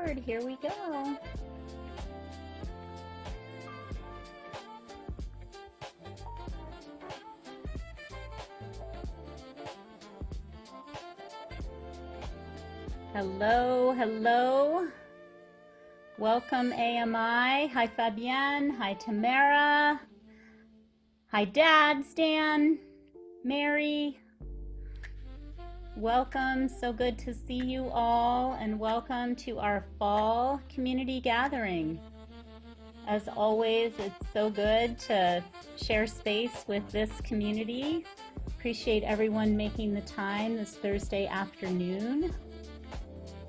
record. Here we go. Hello, hello. Welcome AMI. Hi Fabienne. Hi Tamara. Hi Dad, Stan, Mary. Welcome, so good to see you all, and welcome to our fall community gathering. As always, it's so good to share space with this community. Appreciate everyone making the time this Thursday afternoon.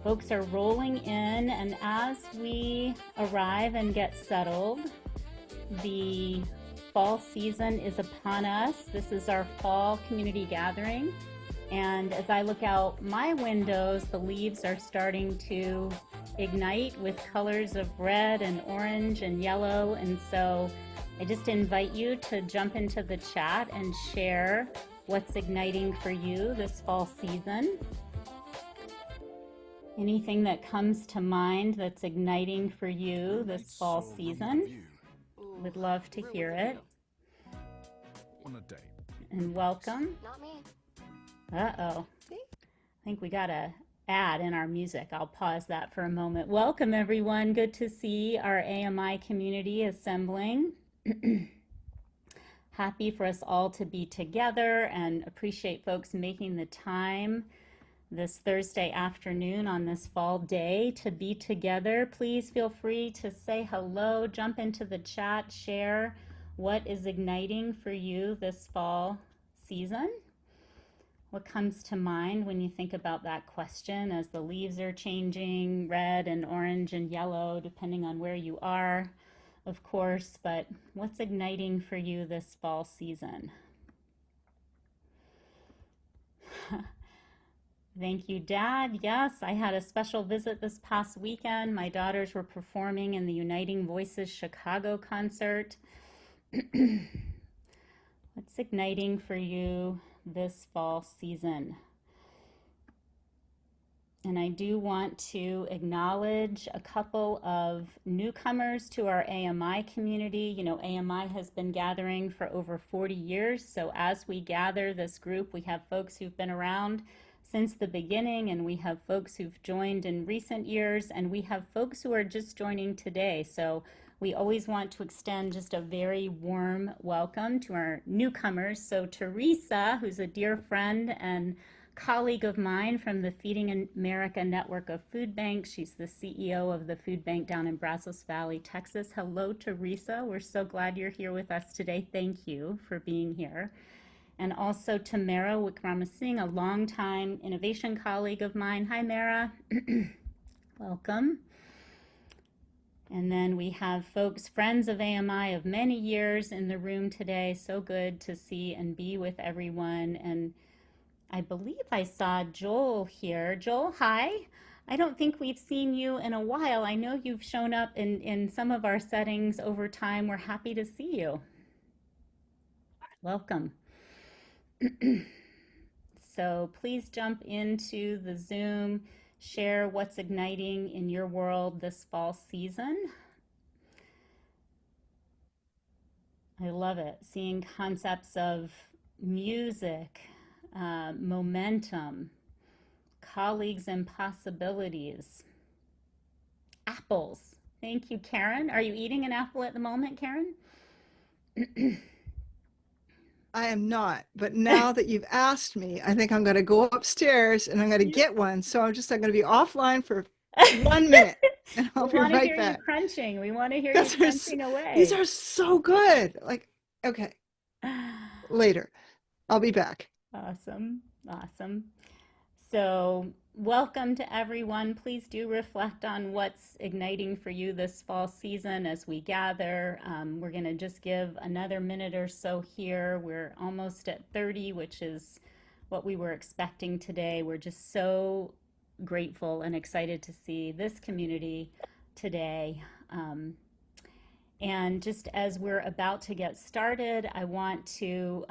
Folks are rolling in, and as we arrive and get settled, the fall season is upon us. This is our fall community gathering. And as I look out my windows, the leaves are starting to ignite with colors of red and orange and yellow. And so I just invite you to jump into the chat and share what's igniting for you this fall season. Anything that comes to mind that's igniting for you this fall season, would love to hear it. On a date. And welcome. Not me. Uh-oh. I think we got a ad in our music. I'll pause that for a moment. Welcome everyone. Good to see our AMI community assembling. Happy for us all to be together and appreciate folks making the time this Thursday afternoon on this fall day to be together. Please feel free to say hello, jump into the chat, share what is igniting for you this fall season. What comes to mind when you think about that question as the leaves are changing, red and orange and yellow, depending on where you are, of course, but what's igniting for you this fall season? Thank you, Dad. Yes, I had a special visit this past weekend. My daughters were performing in the Uniting Voices Chicago concert. What's igniting for you this fall season? And I do want to acknowledge a couple of newcomers to our AMI community. You know, AMI has been gathering for over 40 years. So as we gather this group, we have folks who've been around since the beginning, and we have folks who've joined in recent years, and we have folks who are just joining today. So we always want to extend just a very warm welcome to our newcomers. So Teresa, who's a dear friend and colleague of mine from the Feeding America network of food banks. She's the CEO of the food bank down in Brazos Valley, Texas. Hello, Teresa. We're so glad you're here with us today. Thank you for being here. And also Tamara Wickramasinghe, a longtime innovation colleague of mine. Hi, Mara. Welcome. And then we have folks, friends of AMI of many years in the room today. So good to see and be with everyone. And I believe I saw Joel here. Joel, hi. I don't think we've seen you in a while. I know you've shown up in some of our settings over time. We're happy to see you. Welcome. So please jump into the Zoom, share what's igniting in your world this fall season. I love it, seeing concepts of music, momentum, colleagues and possibilities, apples. Thank you, Karen. Are you eating an apple at the moment, Karen? I am not, but now that you've asked me, I think I'm going to go upstairs and I'm going to get one. So I'm going to be offline for 1 minute and I'll We be want to right hear back. you crunching. We want to hear you These are, crunching away. these are so good. Like, okay, later. I'll be back. Awesome. Awesome. So welcome to everyone. Please do reflect on what's igniting for you this fall season as we gather. We're going to just give another minute or so here. We're almost at 30, which is what we were expecting today. We're just so grateful and excited to see this community today. And just as we're about to get started, I want to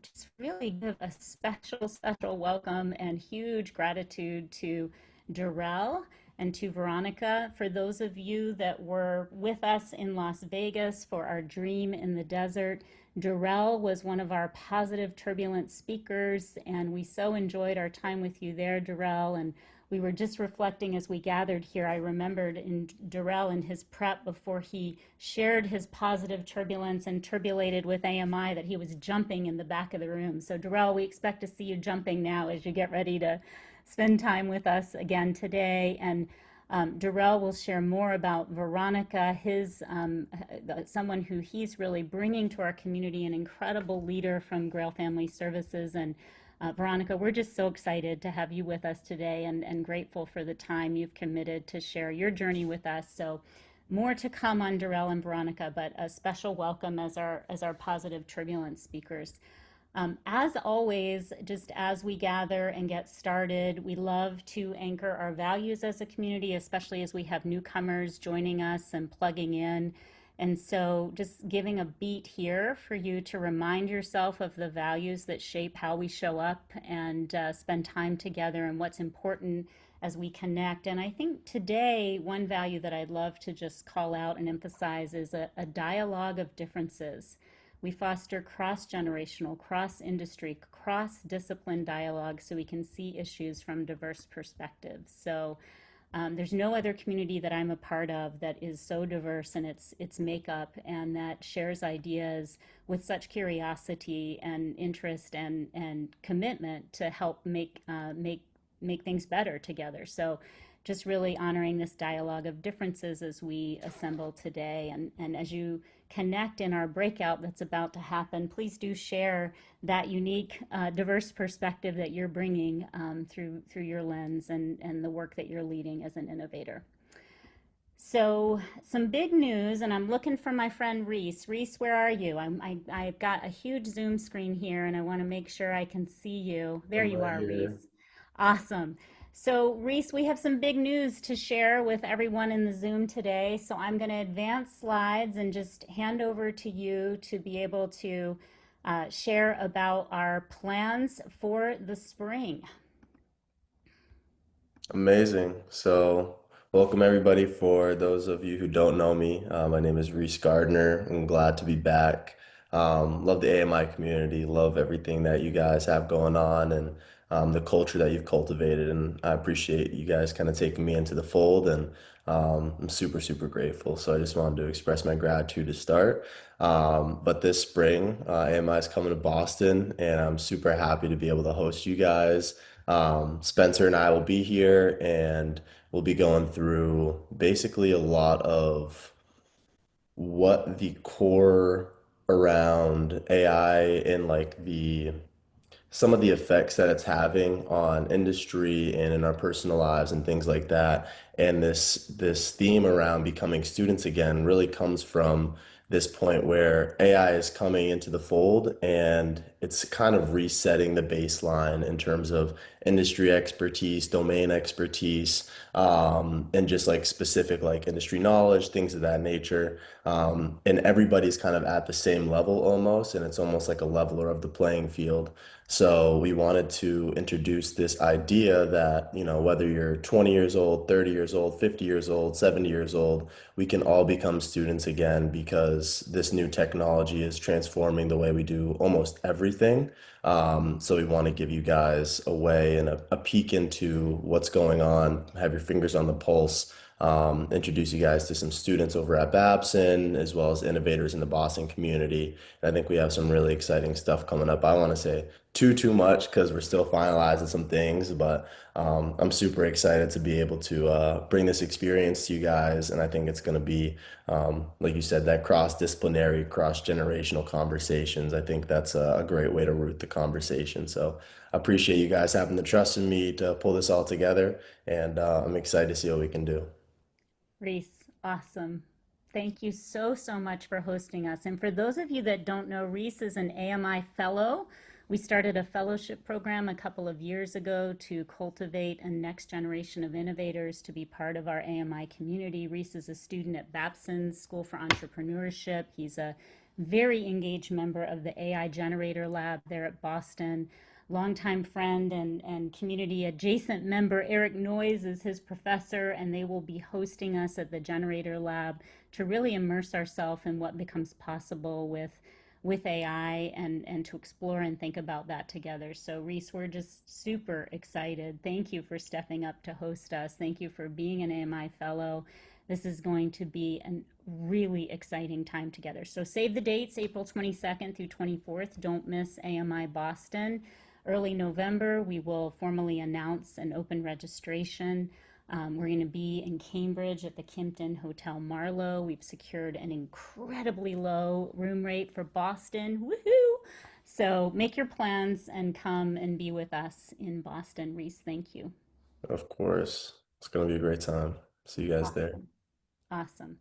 just really give a special welcome and huge gratitude to Darrell and to Veronica. For those of you that were with us in Las Vegas for our Dream in the Desert, Darrell was one of our positive turbulence speakers, and we so enjoyed our time with you there, Darrell. And we were just reflecting as we gathered here. I remembered in Darrell in his prep before he shared his positive turbulence and turbulated with AMI that he was jumping in the back of the room. So Darrell, we expect to see you jumping now as you get ready to spend time with us again today. And Darrell will share more about Veronica, someone who he's really bringing to our community, an incredible leader from Grail Family Services. And Veronica, we're just so excited to have you with us today and grateful for the time you've committed to share your journey with us. So more to come on Darrell and Veronica, but a special welcome as our positive turbulence speakers. As always, just as we gather and get started, we love to anchor our values as a community, especially as we have newcomers joining us and plugging in. And so just giving a beat here for you to remind yourself of the values that shape how we show up and spend time together and what's important as we connect. And I think today, one value that I'd love to just call out and emphasize is a dialogue of differences. We foster cross-generational, cross-industry, cross-discipline dialogue so we can see issues from diverse perspectives. So there's no other community that I'm a part of that is so diverse in its makeup and that shares ideas with such curiosity and interest and commitment to help make things better together. So just really honoring this dialogue of differences as we assemble today. And as you connect in our breakout that's about to happen, please do share that unique, diverse perspective that you're bringing through your lens and the work that you're leading as an innovator. So some big news, and I'm looking for my friend Reese. Reese, where are you? I've got a huge Zoom screen here, and I want to make sure I can see you. There I'm you right are, here. Reese. Awesome. So Reese, we have some big news to share with everyone in the Zoom today. So I'm going to advance slides and just hand over to you to be able to share about our plans for the spring. Amazing. So, welcome everybody. For those of you who don't know me, my name is Reese Gardner. I'm glad to be back. Love the AMI community, love everything that you guys have going on and the culture that you've cultivated. And I appreciate you guys kind of taking me into the fold. And I'm super, super grateful. So, I just wanted to express my gratitude to start. But this spring, AMI is coming to Boston, and I'm super happy to be able to host you guys. Spencer and I will be here, and we'll be going through basically a lot of what the core around AI and like the some of the effects that it's having on industry and in our personal lives and things like that. And this theme around becoming students again really comes from this point where AI is coming into the fold and it's kind of resetting the baseline in terms of industry expertise, domain expertise, and just like specific like industry knowledge, things of that nature. And everybody's kind of at the same level almost, and it's almost like a leveler of the playing field. So we wanted to introduce this idea that, whether you're 20 years old, 30 years old, 50 years old, 70 years old, we can all become students again because this new technology is transforming the way we do almost everything. So we want to give you guys a way and a peek into what's going on, have your fingers on the pulse, introduce you guys to some students over at Babson, as well as innovators in the Boston community. And I think we have some really exciting stuff coming up. I don't want to say too much because we're still finalizing some things, but I'm super excited to be able to bring this experience to you guys. And I think it's going to be, like you said, that cross-disciplinary, cross-generational conversations. I think that's a great way to root the conversation. So I appreciate you guys having the trust in me to pull this all together, and I'm excited to see what we can do. Reese, awesome. Thank you so much for hosting us. And for those of you that don't know, Reese is an AMI fellow. We started a fellowship program a couple of years ago to cultivate a next generation of innovators to be part of our AMI community. Reese is a student at Babson School for Entrepreneurship. He's a very engaged member of the AI Generator Lab there at Boston. longtime friend and community adjacent member Eric Noyes is his professor, and they will be hosting us at the Generator Lab to really immerse ourselves in what becomes possible with AI and to explore and think about that together. So Reese, we're just super excited. Thank you for stepping up to host us. Thank you for being an AMI fellow. This is going to be a really exciting time together. So save the dates, April 22nd through 24th. Don't miss AMI Boston. Early November, we will formally announce an open registration. We're going to be in Cambridge at the Kimpton Hotel Marlowe. We've secured an incredibly low room rate for Boston. Woohoo! So make your plans and come and be with us in Boston. Reese, thank you. Of course. It's going to be a great time. See you guys there. Awesome. Awesome.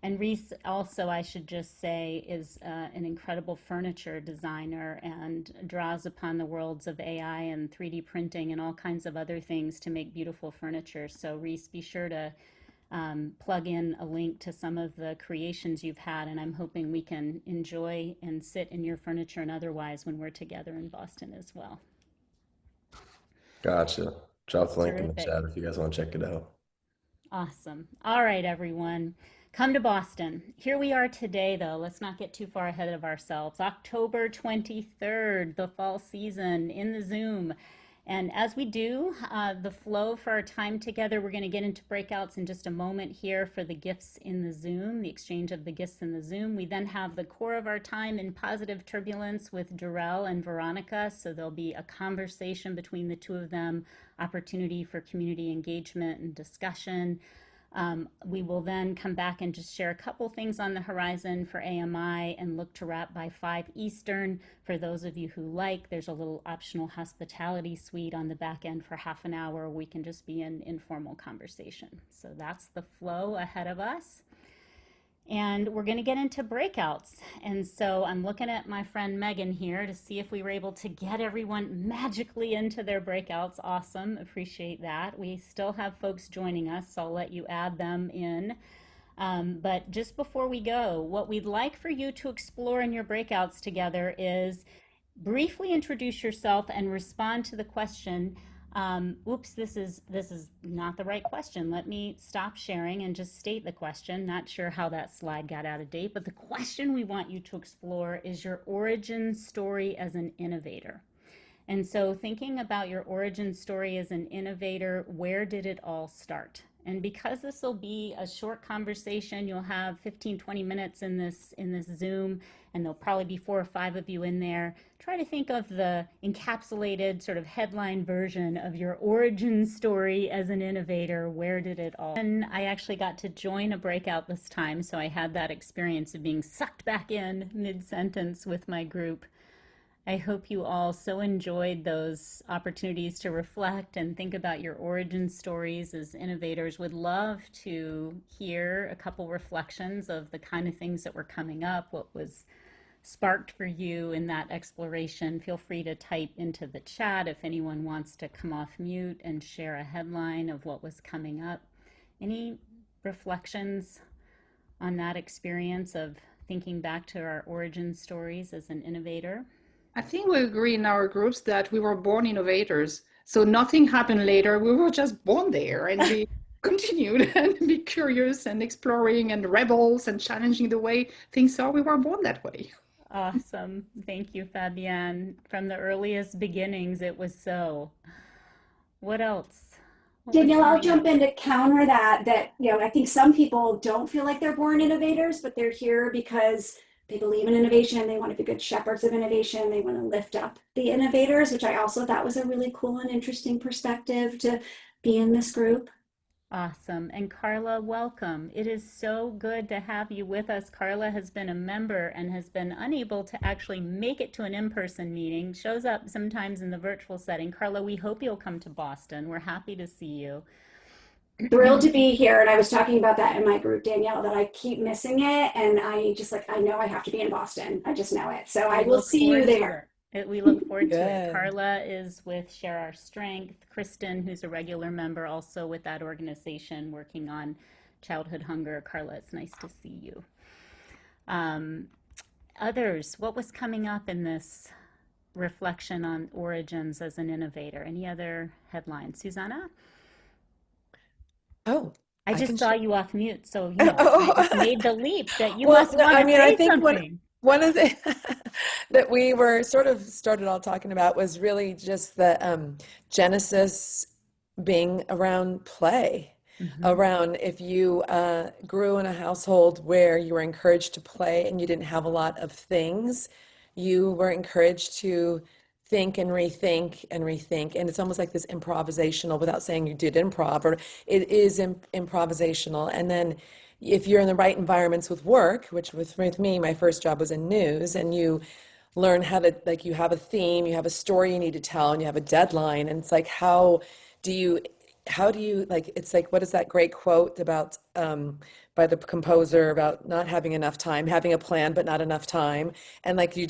And Reese also, I should just say, is an incredible furniture designer and draws upon the worlds of AI and 3D printing and all kinds of other things to make beautiful furniture. So Reese, be sure to plug in a link to some of the creations you've had, and I'm hoping we can enjoy and sit in your furniture and otherwise when we're together in Boston as well. Gotcha. Drop the link in the Terrific. chat if you guys want to check it out. Awesome. All right, everyone. Come to Boston. Here we are today, though. Let's not get too far ahead of ourselves. October 23rd, the fall season in the Zoom. And as we do the flow for our time together, we're going to get into breakouts in just a moment here for the gifts in the Zoom, the exchange of the gifts in the Zoom. We then have the core of our time in positive turbulence with Durrell and Veronica. So there'll be a conversation between the two of them, opportunity for community engagement and discussion. We will then come back and just share a couple things on the horizon for AMI and look to wrap by 5 Eastern. For those of you who like, there's a little optional hospitality suite on the back end for half an hour. We can just be in informal conversation. So that's the flow ahead of us. And we're going to get into breakouts. And so I'm looking at my friend Megan here to see if we were able to get everyone magically into their breakouts. Awesome. Appreciate that. We still have folks joining us, so I'll let you add them in. But just before we go, what we'd like for you to explore in your breakouts together is briefly introduce yourself and respond to the question. Oops, this is not the right question. Let me stop sharing and just state the question. Not sure how that slide got out of date, but the question we want you to explore is your origin story as an innovator. And so thinking about your origin story as an innovator, where did it all start? And because this will be a short conversation, you'll have 15, 20 minutes in this Zoom, and there'll probably be 4 or 5 of you in there. Try to think of the encapsulated sort of headline version of your origin story as an innovator. Where did it all? And I actually got to join a breakout this time, so I had that experience of being sucked back in mid-sentence with my group. I hope you all so enjoyed those opportunities to reflect and think about your origin stories as innovators. Would love to hear a couple reflections of the kind of things that were coming up, what was sparked for you in that exploration. Feel free to type into the chat if anyone wants to come off mute and share a headline of what was coming up. Any reflections on that experience of thinking back to our origin stories as an innovator? I think we agree in our groups that we were born innovators. So nothing happened later. We were just born there, and we continued and be curious and exploring and rebels and challenging the way things are. We were born that way. Awesome. Thank you, Fabienne. From the earliest beginnings, it was so. What else? Danielle, I'll jump in to counter that, I think some people don't feel like they're born innovators, but they're here because they believe in innovation. They want to be good shepherds of innovation. They want to lift up the innovators, which I also thought was a really cool and interesting perspective to be in this group. Awesome. And Carla, welcome. It is so good to have you with us. Carla has been a member and has been unable to actually make it to an in-person meeting, shows up sometimes in the virtual setting. Carla, we hope you'll come to Boston. We're happy to see you. Thrilled to be here. And I was talking about that in my group, Danielle, that I keep missing it. And I just I know I have to be in Boston. I just know it. So I will see you there. We look forward to it. Carla is with Share Our Strength. Kristen, who's a regular member, also with that organization working on childhood hunger. Carla, it's nice to see you. Others, what was coming up in this reflection on origins as an innovator? Any other headlines? Susanna? Oh, I I just can saw share. you off mute, so I just Oh, made the leap that you well, must no, want I to mean, I say think something. one of the that we were sort of started all talking about was really just the genesis being around play, Hmm. around if you grew in a household where you were encouraged to play and you didn't have a lot of things, you were encouraged to think and rethink and rethink. And it's almost like this improvisational, without saying you did improv, or it is improvisational. And then if you're in the right environments with work, which with me, my first job was in news, and you learn how to, like, you have a theme, you have a story you need to tell, and you have a deadline. And it's like, do you, how do you, like, it's like, what is that great quote about, by the composer about not having enough time, having a plan, but not enough time. And like, you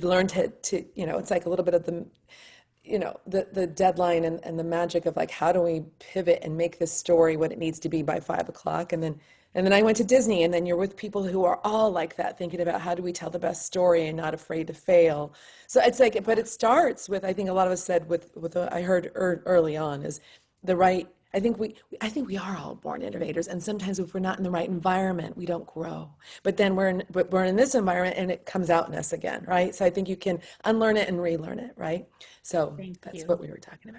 learn to, it's like a little bit of the deadline and the magic of like, how do we pivot and make this story what it needs to be by 5 o'clock? And then I went to Disney, and then you're with people who are all like that, thinking about how do we tell the best story and not afraid to fail. So it's like, but it starts with, I think a lot of us said with I heard early on is the right. I think we are all born innovators, and sometimes if we're not in the right environment, we don't grow. But then we're in this environment, and it comes out in us again, right? So I think you can unlearn it and relearn it, right? So Thank that's you. what we were talking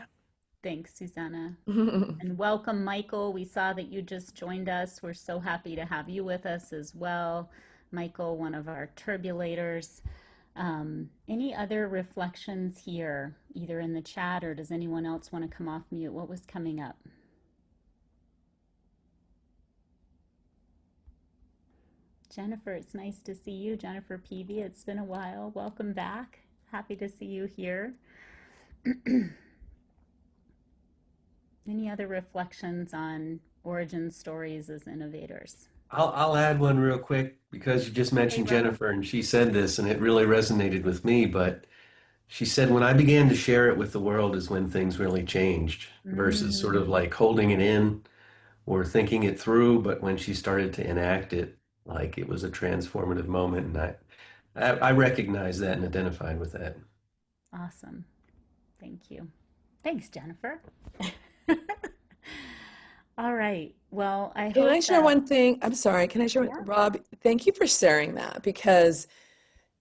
Thanks, Susanna. about. And welcome, Michael. We saw that you just joined us. We're so happy to have you with us as well. Michael, one of our turbulators. Any other reflections here, either in the chat or does anyone else want to come off mute? What was coming up? Jennifer, it's nice to see you. Jennifer Peavy, it's been a while. Welcome back. Happy to see you here. Any other reflections on origin stories as innovators? I'll add one real quick because you just Hey, mentioned Rob. Jennifer and she said this and it really resonated with me. But she said, when I began to share it with the world is when things really changed versus sort of Mm, like holding it in or thinking it through. But when she started to enact it, like it was a transformative moment. And I recognize that and identified with that. awesome. Thank you. Thanks, Jennifer. All right. Well, I Can I hope share that, one thing? I'm sorry. Can I share yeah. Rob, thank you for sharing that, because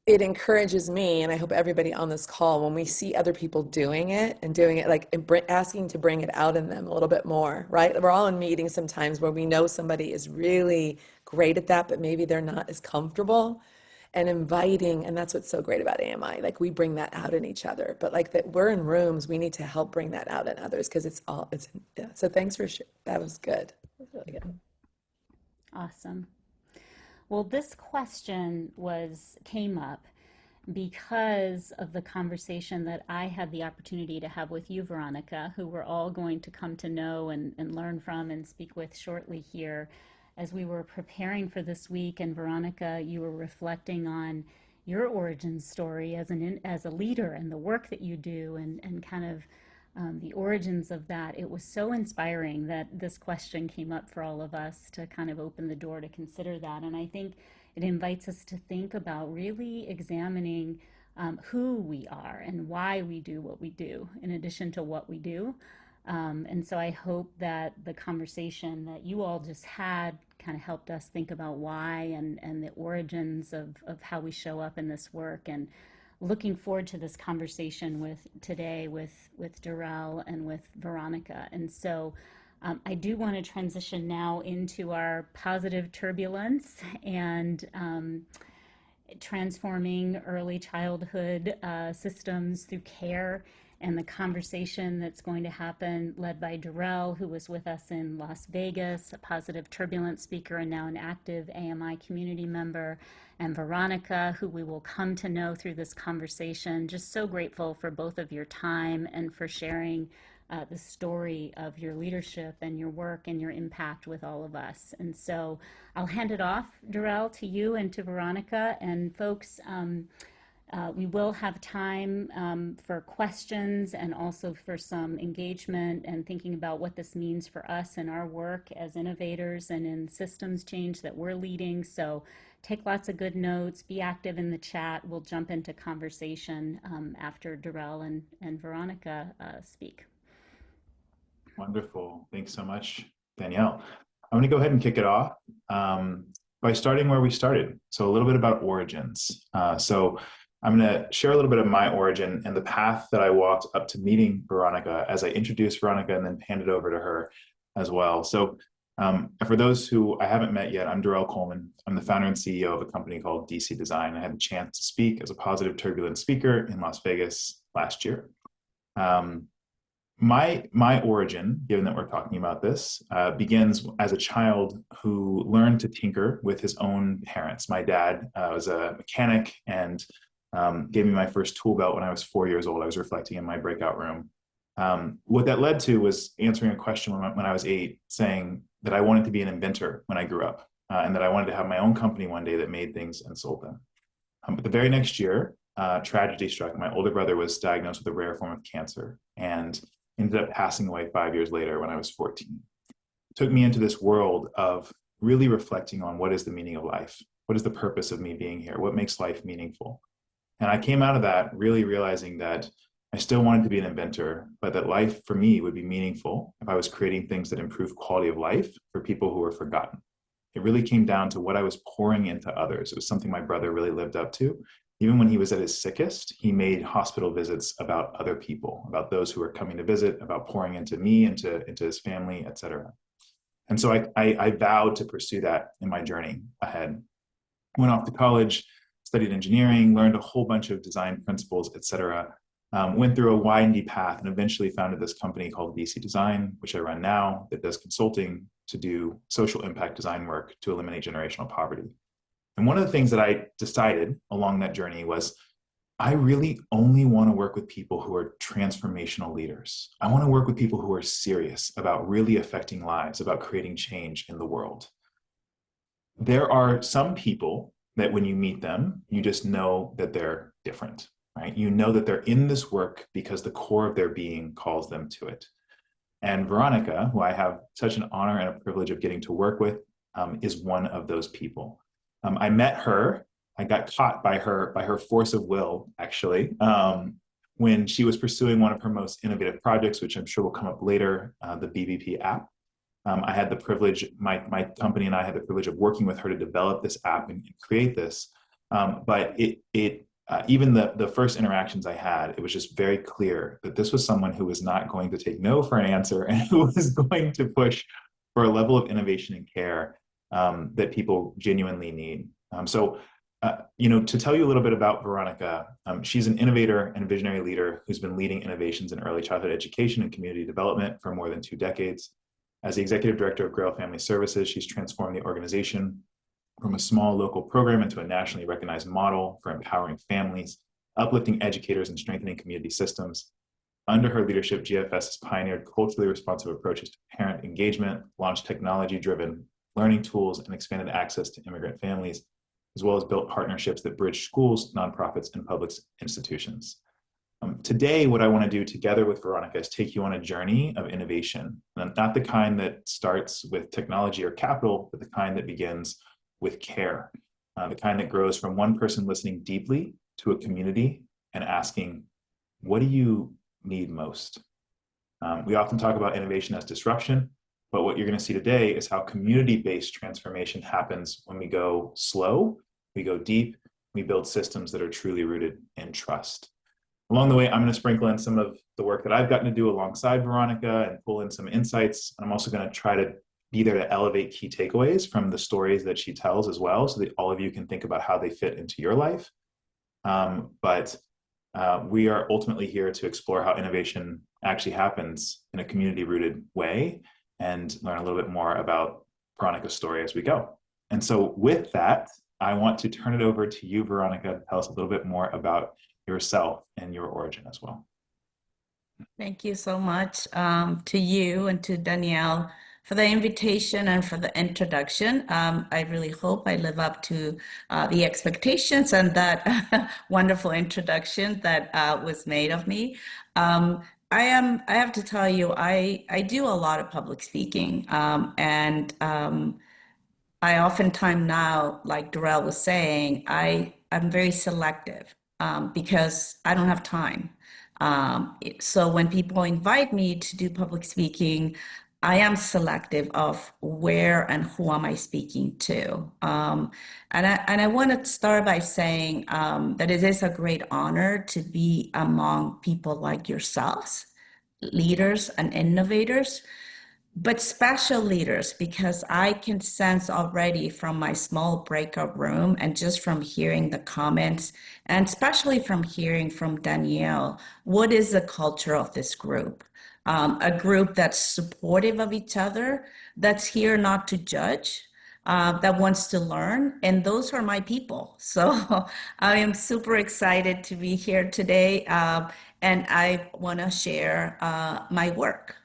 it encourages me, and I hope everybody on this call, when we see other people doing it and doing it, like asking to bring it out in them a little bit more, right? We're all in meetings sometimes where we know somebody is really great at that, but maybe they're not as comfortable, and inviting. And that's what's so great about AMI. Like, we bring that out in each other, but like that we're in rooms, we need to help bring that out in others, because yeah. So thanks for that was good. That was really good. Awesome. Well, this question came up because of the conversation that I had the opportunity to have with you, Veronica, who we're all going to come to know and learn from and speak with shortly here as we were preparing for this week. And Veronica, you were reflecting on your origin story as a leader and the work that you do and kind of the origins of that. It was so inspiring that this question came up for all of us to kind of open the door to consider that. And I think it invites us to think about really examining who we are and why we do what we do, in addition to what we do. And so I hope that the conversation that you all just had kind of helped us think about why and the origins of how we show up in this work. And looking forward to this conversation today with Darrell and with Veronica. And so I do want to transition now into our positive turbulence and transforming early childhood systems through care, and the conversation that's going to happen led by Darrell, who was with us in Las Vegas, a positive turbulence speaker and now an active AMI community member, and Veronica, who we will come to know through this conversation. Just so grateful for both of your time and for sharing the story of your leadership and your work and your impact with all of us. And so I'll hand it off, Darrell, to you and to Veronica. And folks, We will have time for questions and also for some engagement and thinking about what this means for us in our work as innovators and in systems change that we're leading. So take lots of good notes, be active in the chat. We'll jump into conversation after Darrell and Veronica speak. Wonderful. Thanks so much, Danielle. I'm going to go ahead and kick it off by starting where we started. So a little bit about origins. So I'm going to share a little bit of my origin and the path that I walked up to meeting Veronica as I introduced Veronica and then handed over to her as well. So for those who I haven't met yet, I'm Darrell Coleman. I'm the founder and CEO of a company called DC Design. I had the chance to speak as a positive turbulent speaker in Las Vegas last year. My origin, given that we're talking about this, begins as a child who learned to tinker with his own parents. My dad was a mechanic and gave me my first tool belt when I was 4 years old. I was reflecting in my breakout room. What that led to was answering a question when I was 8, saying that I wanted to be an inventor when I grew up, and that I wanted to have my own company one day that made things and sold them. But the very next year, tragedy struck. My older brother was diagnosed with a rare form of cancer and ended up passing away 5 years later when I was 14. It took me into this world of really reflecting on what is the meaning of life? What is the purpose of me being here? What makes life meaningful? And I came out of that really realizing that I still wanted to be an inventor, but that life for me would be meaningful if I was creating things that improve quality of life for people who were forgotten. It really came down to what I was pouring into others. It was something my brother really lived up to. Even when he was at his sickest, he made hospital visits about other people, about those who were coming to visit, about pouring into me, into his family, et cetera. And so I vowed to pursue that in my journey ahead. Went off to college, studied engineering, learned a whole bunch of design principles, et cetera. Went through a windy path and eventually founded this company called DC Design, which I run now, that does consulting to do social impact design work to eliminate generational poverty. And one of the things that I decided along that journey was I really only want to work with people who are transformational leaders. I want to work with people who are serious about really affecting lives, about creating change in the world. There are some people that when you meet them, you just know that they're different, right? You know that they're in this work because the core of their being calls them to it. And Veronica, who I have such an honor and a privilege of getting to work with, is one of those people. I met her, I got caught by her force of will, actually, when she was pursuing one of her most innovative projects, which I'm sure will come up later, the BBP app. I had the privilege, my company and I had the privilege of working with her to develop this app and create this. But even the first interactions I had, it was just very clear that this was someone who was not going to take no for an answer and who was going to push for a level of innovation and care that people genuinely need. To tell you a little bit about Veronica, she's an innovator and visionary leader who's been leading innovations in early childhood education and community development for more than 2 decades. As the executive director of Grail Family Services, she's transformed the organization from a small local program into a nationally recognized model for empowering families, uplifting educators, and strengthening community systems. Under her leadership, GFS has pioneered culturally responsive approaches to parent engagement, launched technology-driven learning tools, and expanded access to immigrant families, as well as built partnerships that bridge schools, nonprofits, and public institutions. Today, what I want to do together with Veronica is take you on a journey of innovation, not the kind that starts with technology or capital, but the kind that begins with care, the kind that grows from one person listening deeply to a community and asking, what do you need most? We often talk about innovation as disruption, but what you're going to see today is how community-based transformation happens when we go slow, we go deep, we build systems that are truly rooted in trust. Along the way, I'm going to sprinkle in some of the work that I've gotten to do alongside Veronica and pull in some insights. I'm also going to try to be there to elevate key takeaways from the stories that she tells as well, so that all of you can think about how they fit into your life. But we are ultimately here to explore how innovation actually happens in a community-rooted way and learn a little bit more about Veronica's story as we go. And so with that, I want to turn it over to you, Veronica, to tell us a little bit more about yourself and your origin as well. Thank you so much to you and to Danielle for the invitation and for the introduction. I really hope I live up to the expectations and that wonderful introduction that was made of me. I have to tell you, I do a lot of public speaking, and I oftentimes now, like Darrell was saying, I'm very selective because I don't have time. So when people invite me to do public speaking, I am selective of where and who am I speaking to. And I want to start by saying that it is a great honor to be among people like yourselves, leaders and innovators, but special leaders, because I can sense already from my small breakout room and just from hearing the comments, and especially from hearing from Danielle, what is the culture of this group? A group that's supportive of each other, that's here not to judge, that wants to learn, and those are my people. So I am super excited to be here today, and I want to share my work.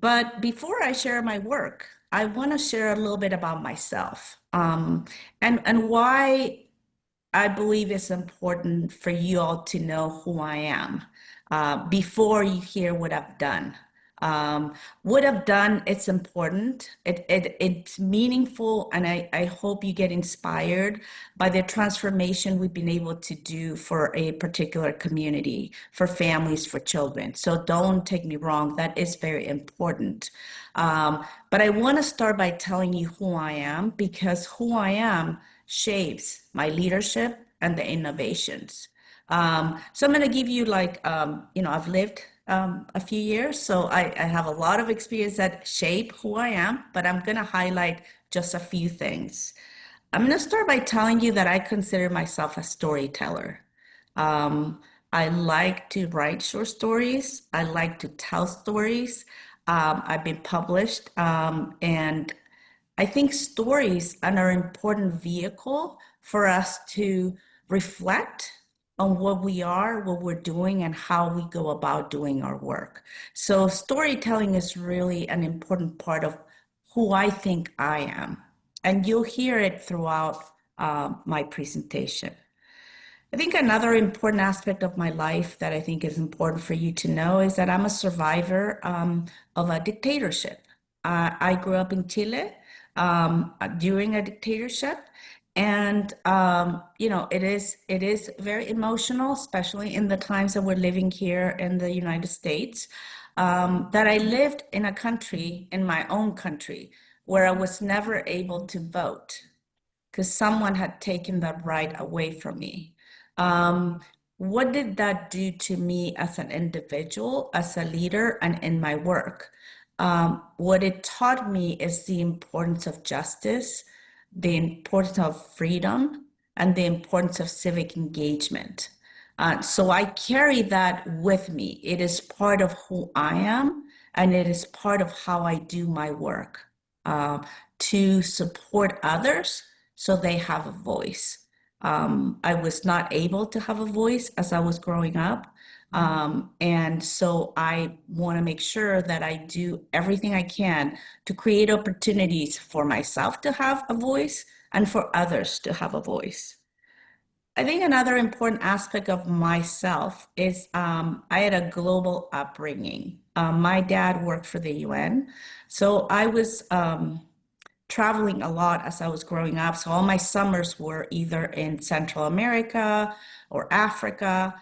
But before I share my work, I want to share a little bit about myself, and why I believe it's important for you all to know who I am before you hear what I've done. What I've done, it's important, it's meaningful, and I hope you get inspired by the transformation we've been able to do for a particular community, for families, for children. So don't take me wrong, that is very important. But I want to start by telling you who I am, because who I am shapes my leadership and the innovations. So I'm going to give you I've lived a few years, so I have a lot of experience that shape who I am, but I'm going to highlight just a few things. I'm going to start by telling you that I consider myself a storyteller. I like to write short stories. I like to tell stories. I've been published, and I think stories are an important vehicle for us to reflect on what we are, what we're doing, and how we go about doing our work. So storytelling is really an important part of who I think I am. And you'll hear it throughout my presentation. I think another important aspect of my life that I think is important for you to know is that I'm a survivor of a dictatorship. I grew up in Chile during a dictatorship. And, it is very emotional, especially in the times that we're living here in the United States, that I lived in a country, in my own country, where I was never able to vote because someone had taken that right away from me. What did that do to me as an individual, as a leader, and in my work? What it taught me is the importance of justice, the importance of freedom, and the importance of civic engagement. So I carry that with me. It is part of who I am, and it is part of how I do my work to support others so they have a voice. I was not able to have a voice as I was growing up. And so I want to make sure that I do everything I can to create opportunities for myself to have a voice and for others to have a voice. I think another important aspect of myself is I had a global upbringing. My dad worked for the UN, so I was traveling a lot as I was growing up. So all my summers were either in Central America or Africa.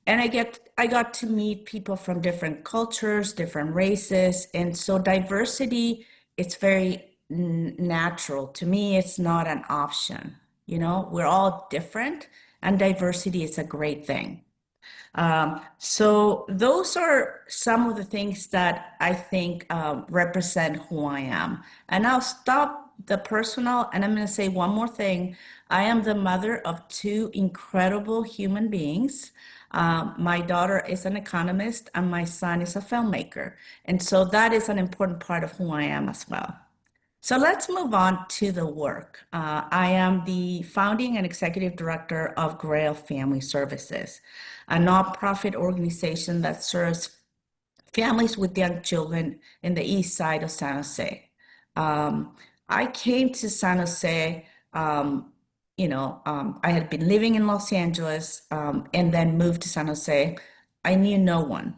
And I got to meet people from different cultures, different races. And so diversity, it's very natural. To me, it's not an option. We're all different, and diversity is a great thing. So those are some of the things that I think represent who I am. And I'll stop the personal, and I'm going to say one more thing. I am the mother of two incredible human beings. My daughter is an economist, and my son is a filmmaker. And so that is an important part of who I am as well. So let's move on to the work. I am the founding and executive director of Grail Family Services, a nonprofit organization that serves families with young children in the east side of San Jose. I came to San Jose, I had been living in Los Angeles and then moved to San Jose. I knew no one.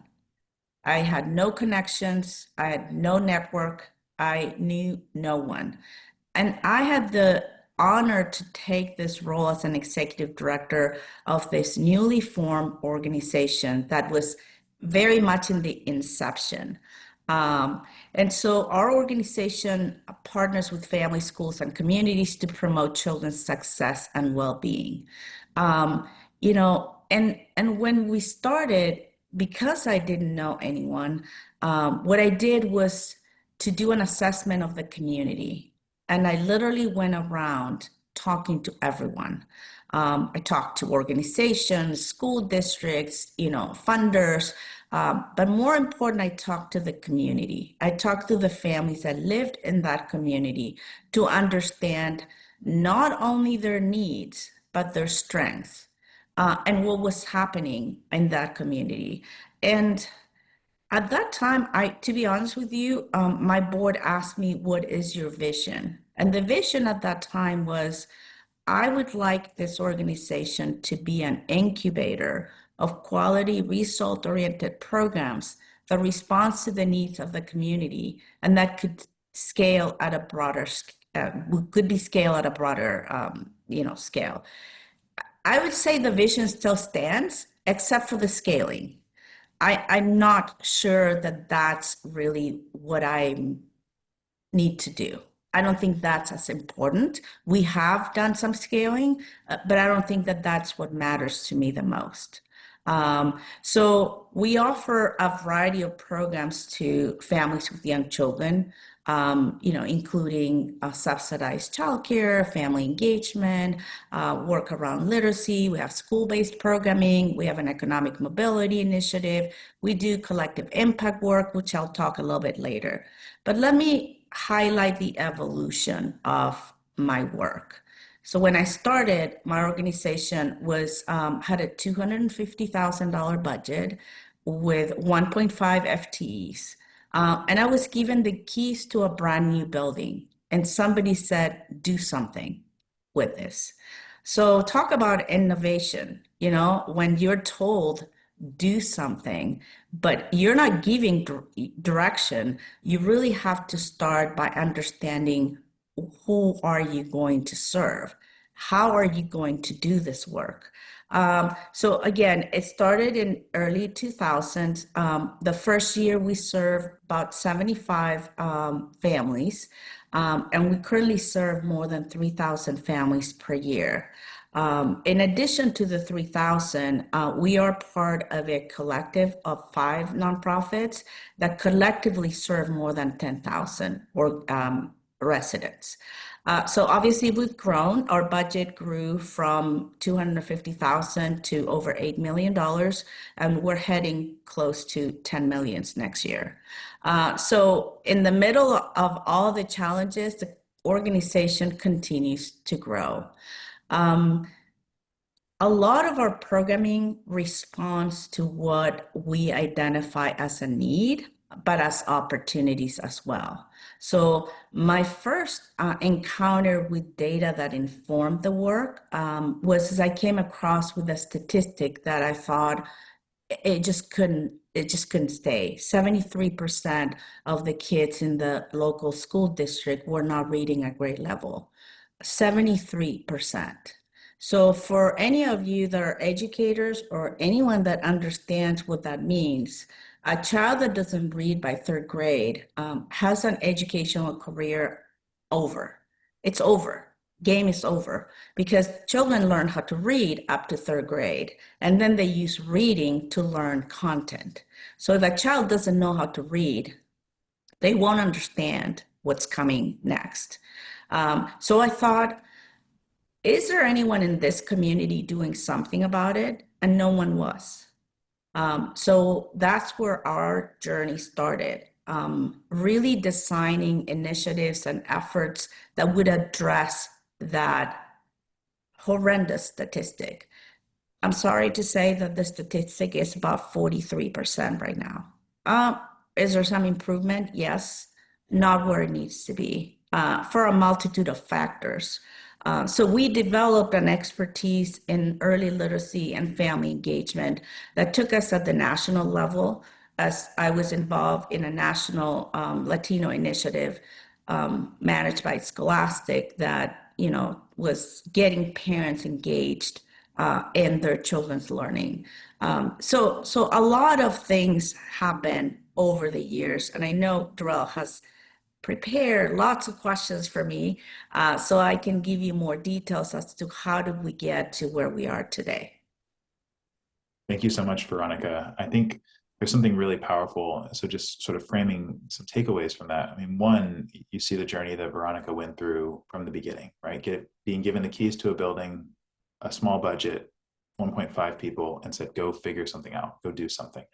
I had no connections. I had no network. I knew no one. And I had the honor to take this role as an executive director of this newly formed organization that was very much in the inception. And so our organization partners with family, schools, and communities to promote children's success and well-being. And when we started, because I didn't know anyone, what I did was to do an assessment of the community. And I literally went around talking to everyone. I talked to organizations, school districts, funders, but more important, I talked to the community. I talked to the families that lived in that community to understand not only their needs, but their strengths, and what was happening in that community. And at that time, to be honest with you, my board asked me, what is your vision? And the vision at that time was, I would like this organization to be an incubator of quality, result-oriented programs that responds to the needs of the community and that could scale at a broader, scale. I would say the vision still stands, except for the scaling. I'm not sure that that's really what I need to do. I don't think that's as important. We have done some scaling, but I don't think that that's what matters to me the most. So we offer a variety of programs to families with young children, including subsidized childcare, family engagement, work around literacy. We have school-based programming. We have an economic mobility initiative. We do collective impact work, which I'll talk a little bit later. But let me highlight the evolution of my work. So when I started, my organization had a $250,000 budget with 1.5 FTEs. And I was given the keys to a brand new building. And somebody said, do something with this. So talk about innovation, when you're told, do something, but you're not giving direction, you really have to start by understanding, who are you going to serve? How are you going to do this work? So again, it started in early 2000s. The first year we served about 75 families, and we currently serve more than 3,000 families per year. In addition to the 3,000, we are part of a collective of 5 nonprofits that collectively serve more than 10,000 residents. So obviously we've grown. Our budget grew from $250,000 to over $8 million, and we're heading close to 10 million next year. So in the middle of all the challenges, the organization continues to grow. A lot of our programming responds to what we identify as a need, but as opportunities as well. So my first encounter with data that informed the work was as I came across with a statistic that I thought it just couldn't stay. 73% of the kids in the local school district were not reading at grade level. 73%. So for any of you that are educators or anyone that understands what that means, a child that doesn't read by 3rd grade has an educational career over. It's over. Game is over, because children learn how to read up to 3rd grade, and then they use reading to learn content. So if a child doesn't know how to read, they won't understand what's coming next. So I thought, is there anyone in this community doing something about it? And no one was. So that's where our journey started, really designing initiatives and efforts that would address that horrendous statistic. I'm sorry to say that the statistic is about 43% right now. Um, is there some improvement? Yes, not where it needs to be for a multitude of factors. So we developed an expertise in early literacy and family engagement that took us at the national level, as I was involved in a national Latino initiative managed by Scholastic that, you know, was getting parents engaged in their children's learning. So a lot of things happen over the years, and I know Darrell has prepared lots of questions for me, so I can give you more details as to how did we get to where we are today. Thank you so much, Veronica. I think there's something really powerful. So just sort of framing some takeaways from that. I mean, one, you see the journey that Veronica went through from the beginning, right? Being given the keys to a building, a small budget, 1.5 people, and said, go figure something out, go do something.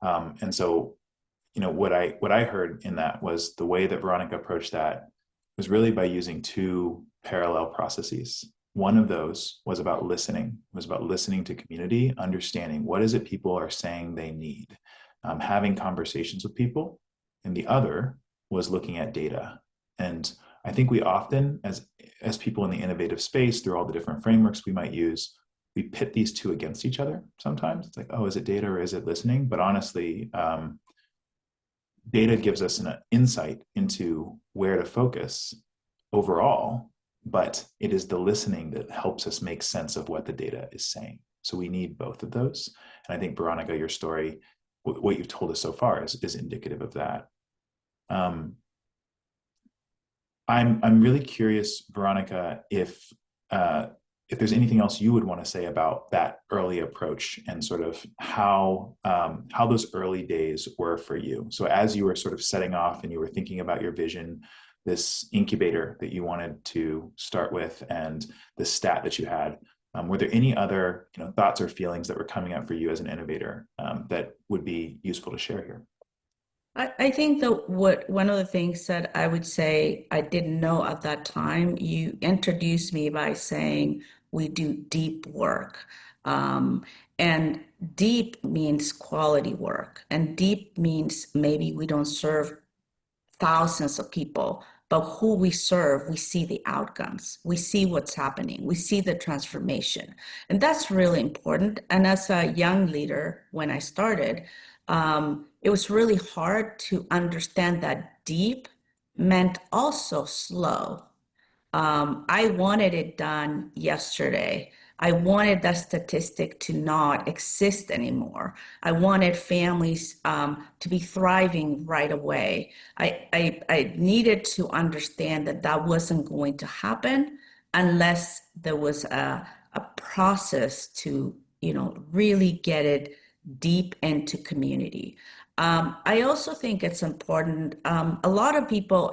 And so, you know, what I heard in that was the way that Veronica approached that was really by using two parallel processes. One of those was about listening. It was about listening to community, understanding what is it people are saying they need, having conversations with people. And the other was looking at data. And I think we often, as people in the innovative space, through all the different frameworks we might use, we pit these two against each other sometimes. It's like, oh, is it data or is it listening? But honestly, data gives us an insight into where to focus overall, but it is the listening that helps us make sense of what the data is saying. So we need both of those. And I think, Veronica, your story, what you've told us so far is indicative of that. I'm really curious, Veronica, if there's anything else you would want to say about that early approach and sort of how those early days were for you. So as you were sort of setting off and you were thinking about your vision, this incubator that you wanted to start with and the stat that you had, were there any other thoughts or feelings that were coming up for you as an innovator that would be useful to share here? I think that one of the things that I would say I didn't know at that time, you introduced me by saying we do deep work. And deep means quality work. And deep means maybe we don't serve thousands of people, but who we serve, we see the outcomes. We see what's happening. We see the transformation. And that's really important. And as a young leader, when I started, it was really hard to understand that deep meant also slow. I wanted it done yesterday. I wanted that statistic to not exist anymore. I wanted families to be thriving right away. I needed to understand that that wasn't going to happen unless there was a process to, really get it deep into community. I also think it's important. A lot of people,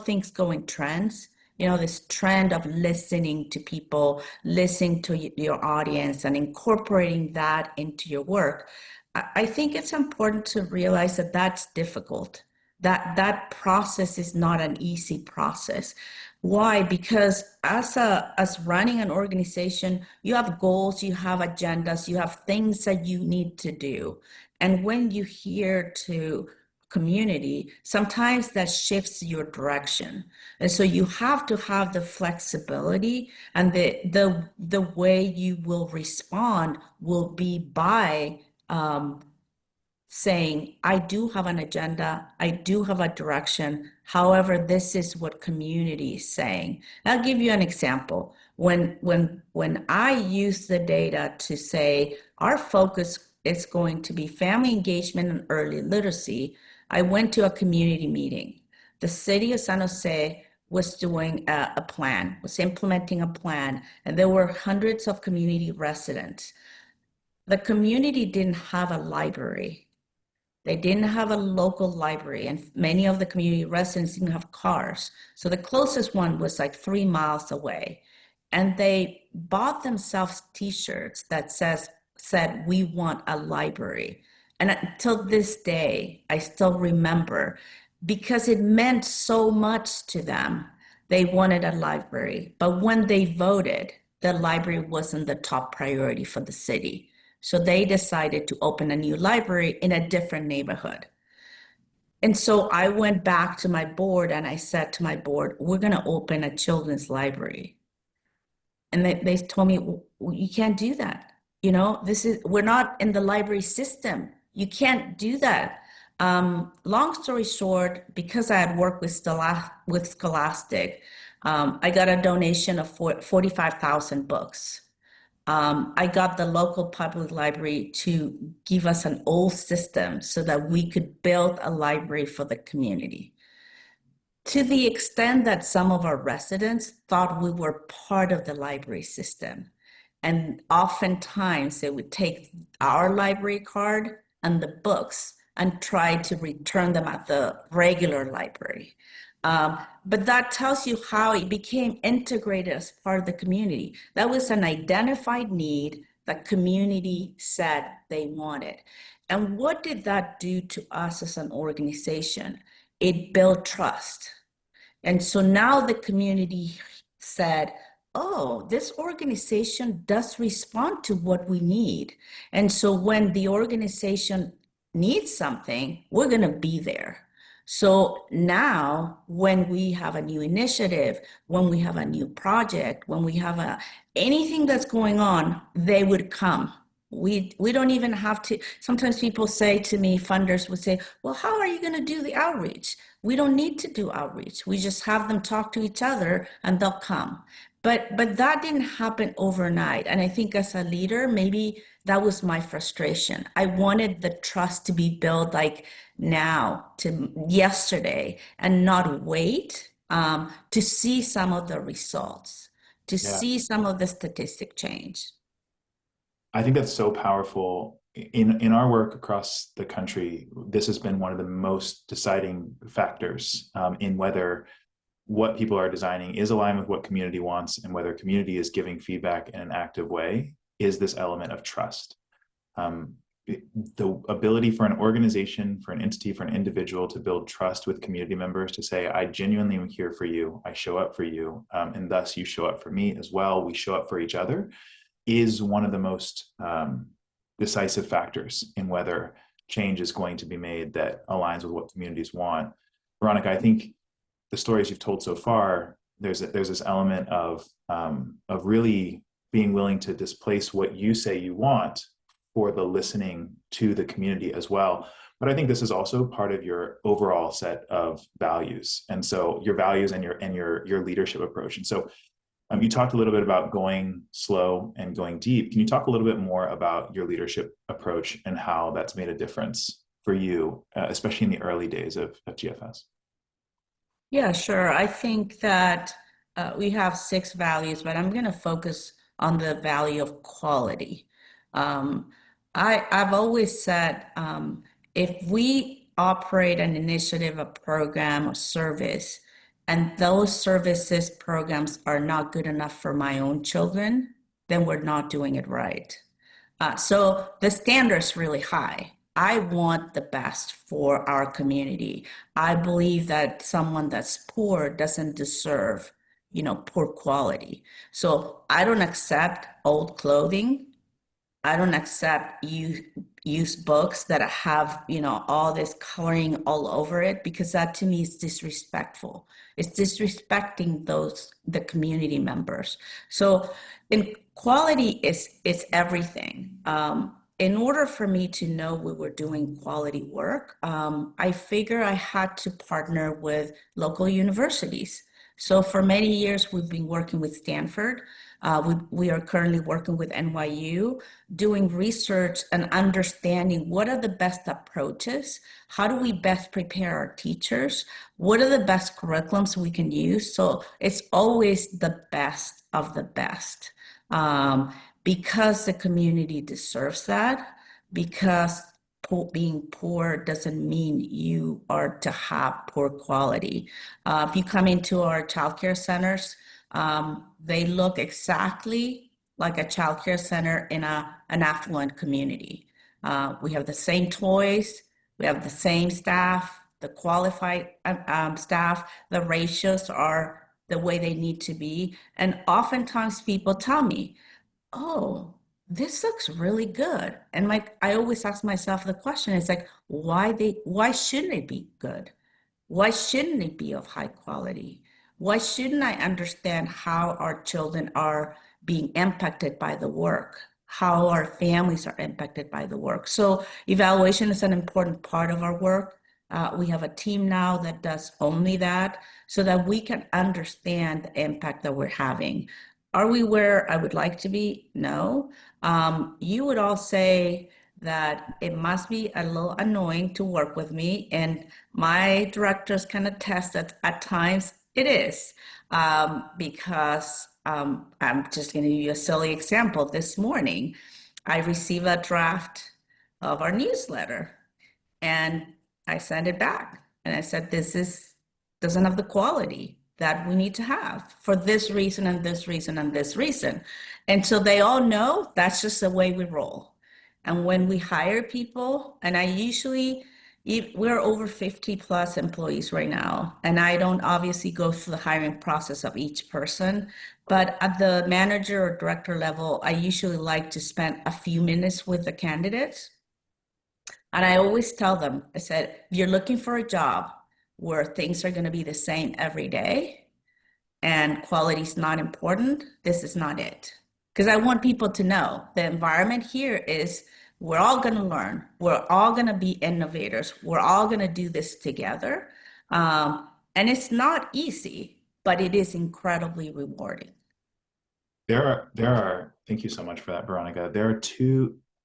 things go in trends. This trend of listening to people, listening to your audience and incorporating that into your work. I think it's important to realize that that's difficult. That process is not an easy process. Why? Because as running an organization, you have goals, you have agendas, you have things that you need to do. And when you hear to community, sometimes that shifts your direction. And so you have to have the flexibility, and the way you will respond will be by saying, I do have an agenda, I do have a direction. However, this is what community is saying. I'll give you an example. When I use the data to say our focus is going to be family engagement and early literacy, I went to a community meeting. The city of San Jose was doing a plan, was implementing a plan, and there were hundreds of community residents. The community didn't have a library. They didn't have a local library, and many of the community residents didn't have cars. So the closest one was like 3 miles away. And they bought themselves t-shirts that said, we want a library. And until this day, I still remember, because it meant so much to them. They wanted a library. But when they voted, the library wasn't the top priority for the city. So they decided to open a new library in a different neighborhood. And so I went back to my board and I said to my board, we're going to open a children's library. And they told me, you can't do that. You know, we're not in the library system. You can't do that. Long story short, because I had worked with Scholastic, I got a donation of 45,000 books. I got the local public library to give us an old system so that we could build a library for the community. To the extent that some of our residents thought we were part of the library system. And oftentimes they would take our library card and the books and try to return them at the regular library. But that tells you how it became integrated as part of the community. That was an identified need that community said they wanted. And what did that do to us as an organization? It built trust. And so now the community said, oh, this organization does respond to what we need. And so when the organization needs something, we're going to be there. So now when we have a new initiative, when we have a new project, when we have anything that's going on, they would come. We don't even have to. Sometimes people say to me, funders would say, well, how are you going to do the outreach? We don't need to do outreach. We just have them talk to each other and they'll come. But that didn't happen overnight. And I think as a leader, maybe that was my frustration. I wanted the trust to be built like now, to yesterday, and not wait to see some of the results, to see some of the statistic change. I think that's so powerful. In our work across the country, this has been one of the most deciding factors in whether what people are designing is aligned with what community wants and whether community is giving feedback in an active way, is this element of trust. The ability for an organization, for an entity, for an individual to build trust with community members, to say, I genuinely am here for you, I show up for you, and thus you show up for me as well, we show up for each other, is one of the most decisive factors in whether change is going to be made that aligns with what communities want. Veronica, I think the stories you've told so far, there's this element of really being willing to displace what you say you want for the listening to the community as well. But I think this is also part of your overall set of values, and so your values and your leadership approach. And so you talked a little bit about going slow and going deep. Can you talk a little bit more about your leadership approach and how that's made a difference for you, especially in the early days of GFS? Yeah, sure. I think that we have 6 values, but I'm going to focus on the value of quality. I've always said, if we operate an initiative, a program, or service, and those services, programs are not good enough for my own children, then we're not doing it right. So the standard's really high. I want the best for our community. I believe that someone that's poor doesn't deserve, poor quality. So I don't accept old clothing. I don't accept used books that have, all this coloring all over it, because that to me is disrespectful. It's disrespecting the community members. So quality is everything. In order for me to know we were doing quality work, I figure I had to partner with local universities. So for many years, we've been working with Stanford. We are currently working with NYU, doing research and understanding what are the best approaches, how do we best prepare our teachers, what are the best curriculums we can use. So it's always the best of the best, because the community deserves that, because being poor doesn't mean you are to have poor quality. If you come into our childcare centers, they look exactly like a childcare center in an affluent community. We have the same toys, we have the same staff, the qualified staff, the ratios are the way they need to be. And oftentimes people tell me, oh, this looks really good. And like I always ask myself the question, it's like, why shouldn't it be good? Why shouldn't it be of high quality? Why shouldn't I understand how our children are being impacted by the work? How our families are impacted by the work? So evaluation is an important part of our work. We have a team now that does only that so that we can understand the impact that we're having. Are we where I would like to be? No. You would all say that it must be a little annoying to work with me, and my directors can attest that at times it is, because I'm just going to give you a silly example. This morning, I received a draft of our newsletter, and I sent it back, and I said, doesn't have the quality that we need to have for this reason and this reason and this reason. And so they all know that's just the way we roll. And when we hire people, and we're over 50 plus employees right now, and I don't obviously go through the hiring process of each person, but at the manager or director level, I usually like to spend a few minutes with the candidates. And I always tell them, I said, if you're looking for a job where things are going to be the same every day and quality is not important, this is not it. Because I want people to know the environment here is we're all going to learn. We're all going to be innovators. We're all going to do this together. And it's not easy, but it is incredibly rewarding. Thank you so much for that, Veronica. There are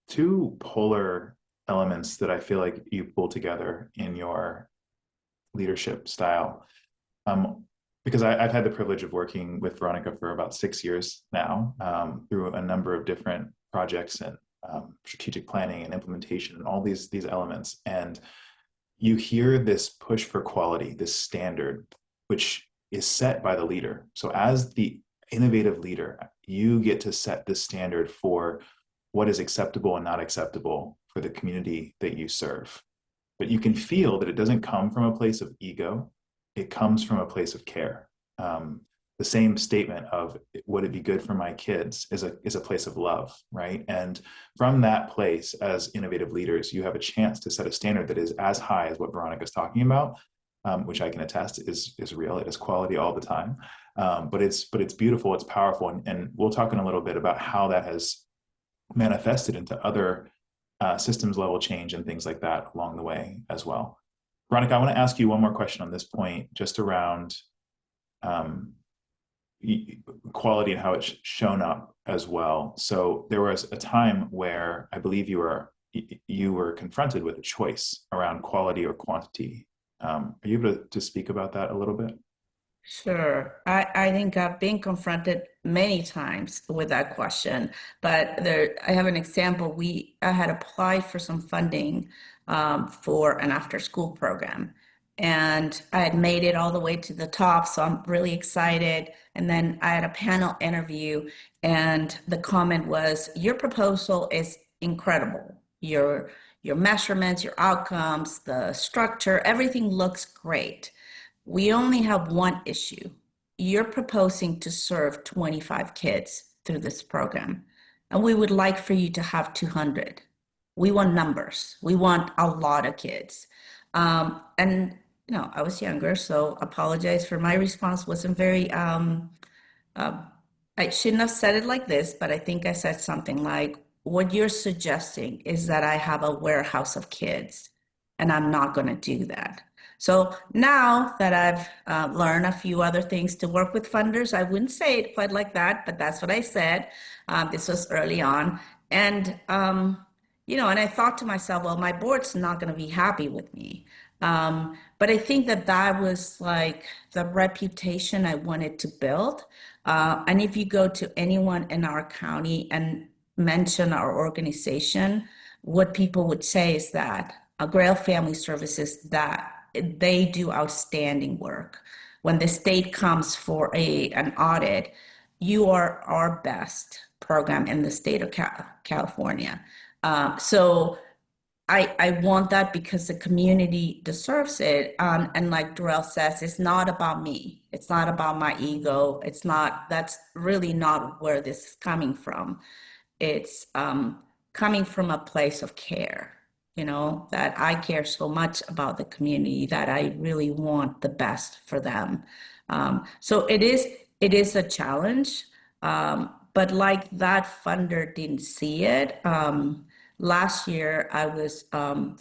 two polar elements that I feel like you pull together in your leadership style. Because I've had the privilege of working with Veronica for about 6 years now, through a number of different projects and strategic planning and implementation and all these elements. And you hear this push for quality, this standard, which is set by the leader. So as the innovative leader, you get to set the standard for what is acceptable and not acceptable for the community that you serve. But you can feel that it doesn't come from a place of ego. It comes from a place of care. The same statement of would it be good for my kids is a place of love, right? And from that place, as innovative leaders, you have a chance to set a standard that is as high as what Veronica's talking about, which I can attest is real. It is quality all the time, but it's beautiful. It's powerful, and we'll talk in a little bit about how that has manifested into other systems level change and things like that along the way as well. Veronica, I want to ask you one more question on this point, just around quality and how it's shown up as well. So there was a time where I believe you were confronted with a choice around quality or quantity. Are you able to speak about that a little bit? Sure. I think I've been confronted many times with that question, but I have an example. I had applied for some funding for an after-school program, and I had made it all the way to the top, so I'm really excited. And then I had a panel interview, and the comment was, your proposal is incredible. Your measurements, your outcomes, the structure, everything looks great. We only have one issue. You're proposing to serve 25 kids through this program, and we would like for you to have 200. We want numbers. We want a lot of kids. And I was younger, so apologize for my response wasn't very, I shouldn't have said it like this, but I think I said something like, what you're suggesting is that I have a warehouse of kids, and I'm not going to do that. So now that I've learned a few other things to work with funders, I wouldn't say it quite like that, but that's what I said. This was early on. And, and I thought to myself, well, my board's not going to be happy with me. But I think that was like the reputation I wanted to build. And if you go to anyone in our county and mention our organization, what people would say is that Grail Family Services, that they do outstanding work. When the state comes for an audit, you are our best program in the state of California. So I want that because the community deserves it. And like Darrell says, it's not about me. It's not about my ego. That's really not where this is coming from. it's coming from a place of care, that I care so much about the community that I really want the best for them. So it is a challenge, but like that funder didn't see it. Last year, I was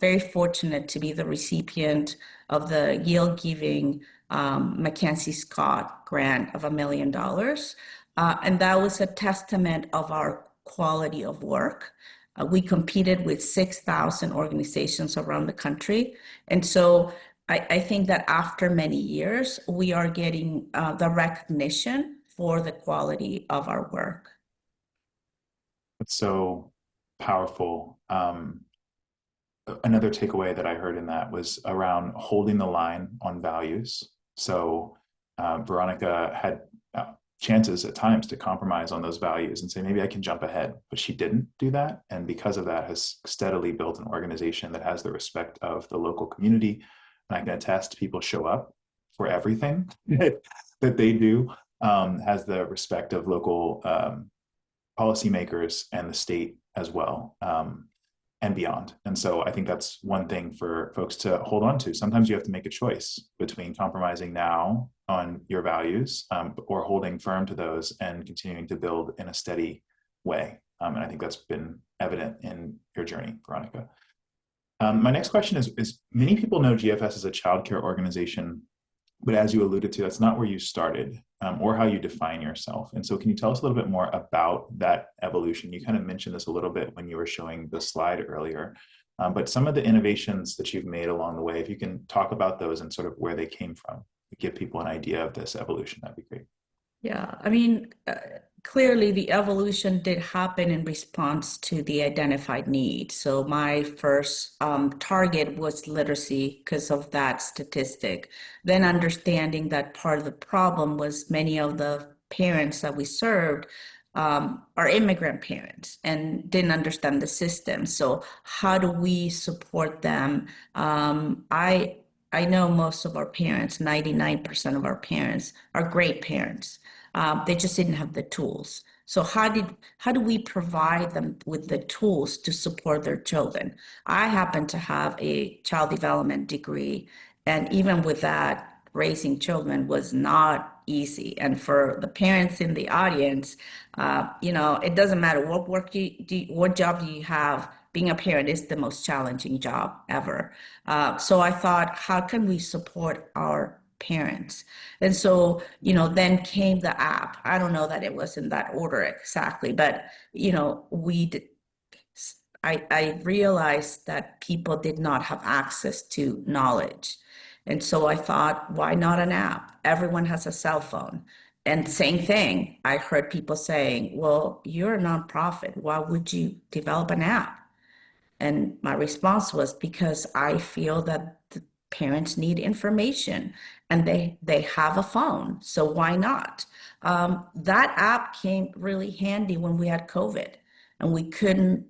very fortunate to be the recipient of the Yale Giving Mackenzie Scott grant of $1 million. And that was a testament of our quality of work. We competed with 6,000 organizations around the country. And so I think that after many years, we are getting the recognition for the quality of our work. It's so powerful. Another takeaway that I heard in that was around holding the line on values. So Veronica had chances at times to compromise on those values and say, maybe I can jump ahead, but she didn't do that. And because of that, has steadily built an organization that has the respect of the local community. And I can attest people show up for everything that they do, has the respect of local policymakers and the state as well, and beyond. And so I think that's one thing for folks to hold on to. Sometimes you have to make a choice between compromising now on your values or holding firm to those and continuing to build in a steady way. And I think that's been evident in your journey, Veronica. My next question is many people know GFS as a childcare organization, but as you alluded to, that's not where you started or how you define yourself. And so can you tell us a little bit more about that evolution? You kind of mentioned this a little bit when you were showing the slide earlier, but some of the innovations that you've made along the way, if you can talk about those and sort of where they came from, give people an idea of this evolution, that'd be great. Yeah, I mean, clearly the evolution did happen in response to the identified need. So my first target was literacy because of that statistic. Then understanding that part of the problem was many of the parents that we served are immigrant parents and didn't understand the system. So how do we support them? I know most of our parents, 99% of our parents are great parents. They just didn't have the tools. So how do we provide them with the tools to support their children? I happen to have a child development degree, and even with that, raising children was not easy. And for the parents in the audience, it doesn't matter what work what job you have. Being a parent is the most challenging job ever. So I thought, how can we support our parents? And so, then came the app. I don't know that it was in that order exactly, but, I realized that people did not have access to knowledge. And so I thought, why not an app? Everyone has a cell phone. And same thing, I heard people saying, well, you're a nonprofit. Why would you develop an app? And my response was because I feel that the parents need information and they have a phone. So why not? That app came really handy when we had COVID and we couldn't,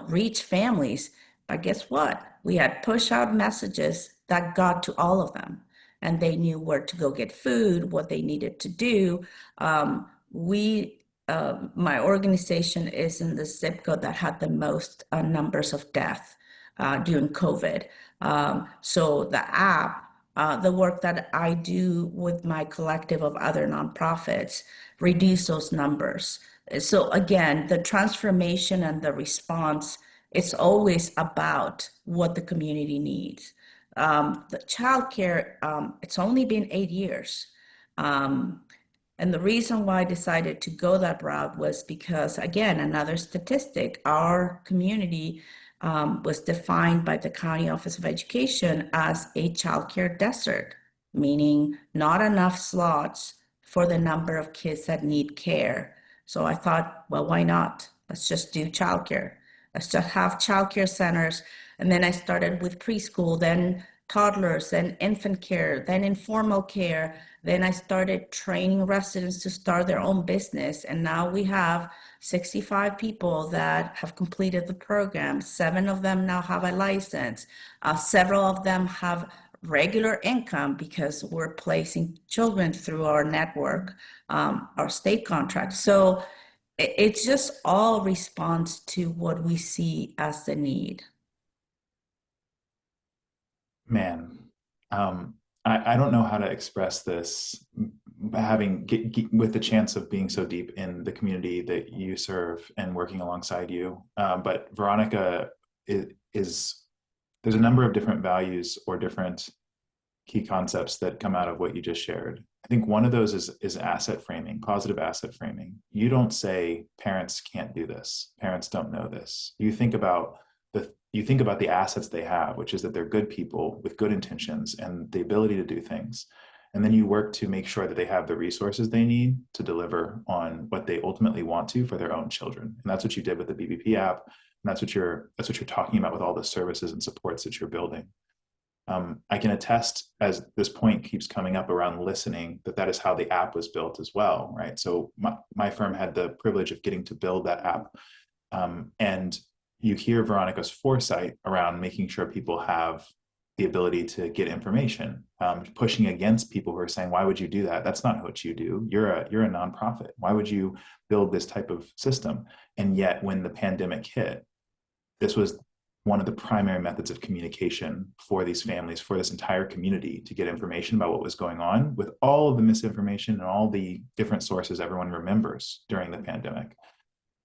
reach families. But guess what? We had push out messages that got to all of them and they knew where to go get food, what they needed to do. My organization is in the zip code that had the most numbers of death during COVID. So the app, the work that I do with my collective of other nonprofits, reduce those numbers. So again, the transformation and the response, it's always about what the community needs. The childcare, it's only been 8 years. And the reason why I decided to go that route was because, again, another statistic, our community was defined by the County Office of Education as a childcare desert, meaning not enough slots for the number of kids that need care. So I thought, well, why not? Let's just do childcare. Let's just have childcare centers. And then I started with preschool, then toddlers, then infant care, then informal care. Then I started training residents to start their own business. And now we have 65 people that have completed the program. 7 of them now have a license. Several of them have regular income because we're placing children through our network, our state contract. So it's just all response to what we see as the need. Man, I don't know how to express this, having with the chance of being so deep in the community that you serve and working alongside you. But Veronica is there's a number of different values or different key concepts that come out of what you just shared. I think one of those is asset framing, positive asset framing. You don't say parents can't do this, parents don't know this. You think about the assets they have, which is that they're good people with good intentions and the ability to do things. And then you work to make sure that they have the resources they need to deliver on what they ultimately want to for their own children. And that's what you did with the BBP app. And that's what you're talking about with all the services and supports that you're building. I can attest, as this point keeps coming up around listening, that is how the app was built as well, right? So my firm had the privilege of getting to build that app. And you hear Veronica's foresight around making sure people have the ability to get information, pushing against people who are saying, why would you do that? That's not what you do. You're a nonprofit. Why would you build this type of system? And yet when the pandemic hit, this was one of the primary methods of communication for these families, for this entire community, to get information about what was going on with all of the misinformation and all the different sources everyone remembers during the pandemic.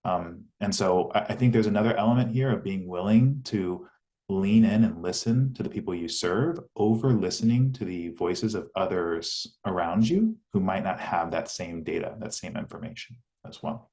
And so I think there's another element here of being willing to lean in and listen to the people you serve over listening to the voices of others around you who might not have that same data, that same information as well.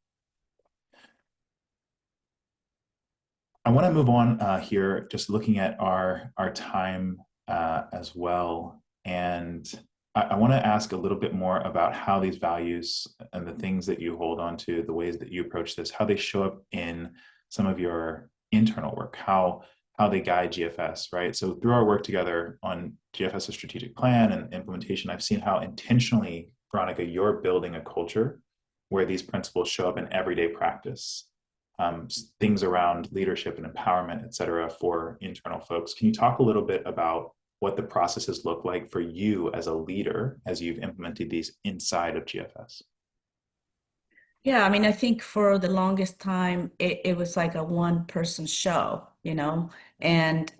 I want to move on here, just looking at our time as well. And I want to ask a little bit more about how these values and the things that you hold on to, the ways that you approach this, how they show up in some of your internal work, how they guide GFS, right? So through our work together on GFS's strategic plan and implementation, I've seen how intentionally, Veronica, you're building a culture where these principles show up in everyday practice. Things around leadership and empowerment, et cetera, for internal folks. Can you talk a little bit about what the processes look like for you as a leader as you've implemented these inside of GFS? Yeah, I mean, I think for the longest time, it was like a one-person show, you know, and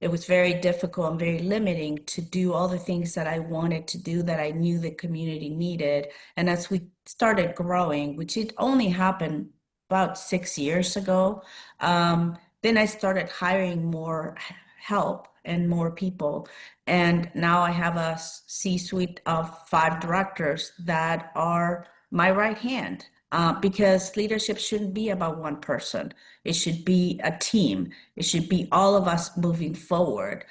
it was very difficult and very limiting to do all the things that I wanted to do that I knew the community needed. And as we started growing, which it only happened about 6 years ago, then I started hiring more help and more people. And now I have a C-suite of 5 directors that are my right hand, because leadership shouldn't be about one person. It should be a team. It should be all of us moving forward.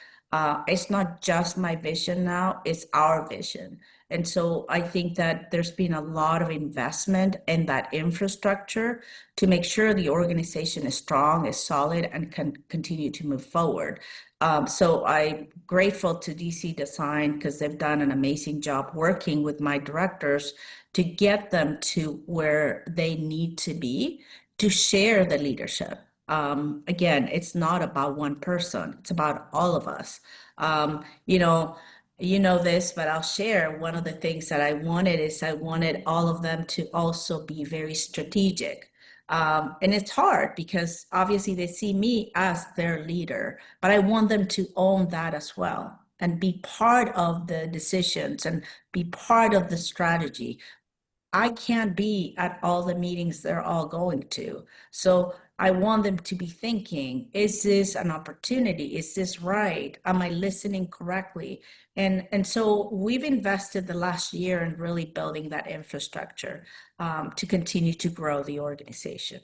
It's not just my vision now, it's our vision. And so I think that there's been a lot of investment in that infrastructure to make sure the organization is strong, is solid, and can continue to move forward. So I'm grateful to DC Design because they've done an amazing job working with my directors to get them to where they need to be to share the leadership. Again, it's not about one person, it's about all of us. You know this, but I'll share one of the things that I wanted all of them to also be very strategic. And it's hard because obviously they see me as their leader, but I want them to own that as well and be part of the decisions and be part of the strategy. I can't be at all the meetings they're all going to. So I want them to be thinking, is this an opportunity? Is this right? Am I listening correctly? And so we've invested the last year in really building that infrastructure to continue to grow the organization.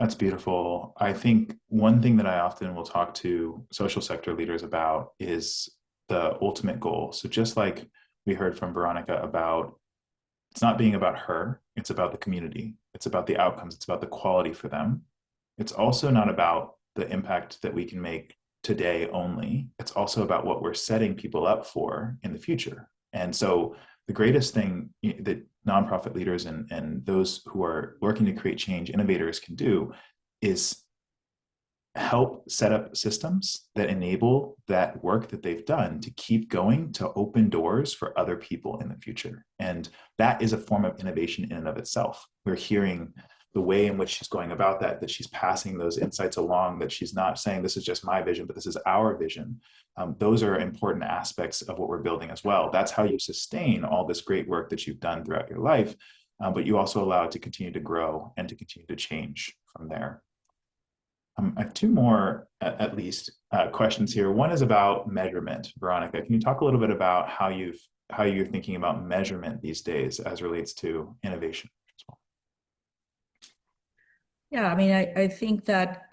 That's beautiful. I think one thing that I often will talk to social sector leaders about is the ultimate goal. So just like we heard from Veronica about, it's not being about her, it's about the community. It's about the outcomes, it's about the quality for them. It's also not about the impact that we can make today only. It's also about what we're setting people up for in the future. And so the greatest thing that nonprofit leaders and those who are working to create change, innovators, can do is help set up systems that enable that work that they've done to keep going, to open doors for other people in the future. And that is a form of innovation in and of itself. We're hearing the way in which she's going about that, that she's passing those insights along, that she's not saying this is just my vision, but this is our vision. Those are important aspects of what we're building as well. That's how you sustain all this great work that you've done throughout your life, but you also allow it to continue to grow and to continue to change from there. I have two more, at least, questions here. One is about measurement. Veronica, can you talk a little bit about how you're thinking about measurement these days as relates to innovation as well? Yeah, I mean, I think that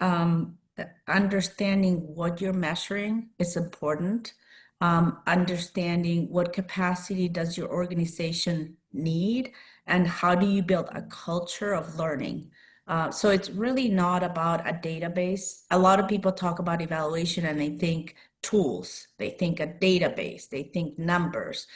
understanding what you're measuring is important. Understanding what capacity does your organization need, and how do you build a culture of learning. So it's really not about a database. A lot of people talk about evaluation and they think tools, they think a database, they think numbers.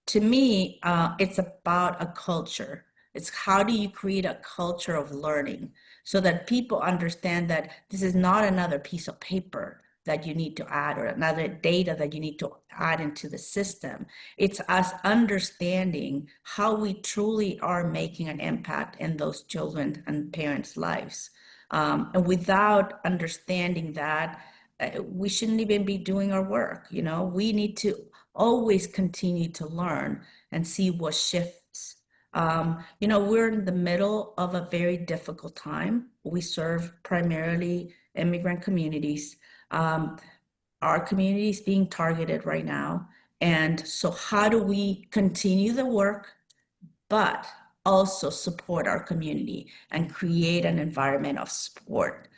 To me, it's about a culture. It's how do you create a culture of learning so that people understand that this is not another piece of paper that you need to add or another data that you need to add into the system. It's us understanding how we truly are making an impact in those children and parents' lives. And without understanding that, we shouldn't even be doing our work. You know, we need to always continue to learn and see what shifts. You know, we're in the middle of a very difficult time. We serve primarily immigrant communities. Our community is being targeted right now. And so how do we continue the work, but also support our community and create an environment of support?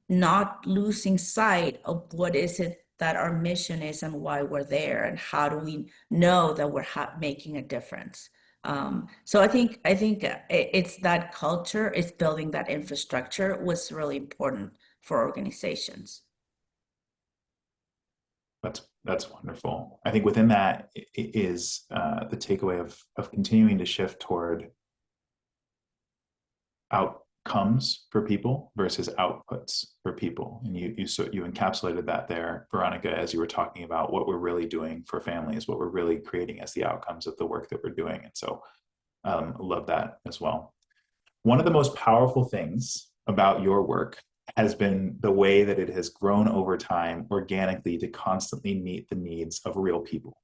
Not losing sight of what is it that our mission is and why we're there, and how do we know that we're making a difference. So I think it's that culture, it's building that infrastructure was really important for organizations. That's wonderful. I think within that is the takeaway of continuing to shift toward outcomes for people versus outputs for people. And you encapsulated that there, Veronica, as you were talking about what we're really doing for families, what we're really creating as the outcomes of the work that we're doing. And so I love that as well. One of the most powerful things about your work has been the way that it has grown over time organically to constantly meet the needs of real people.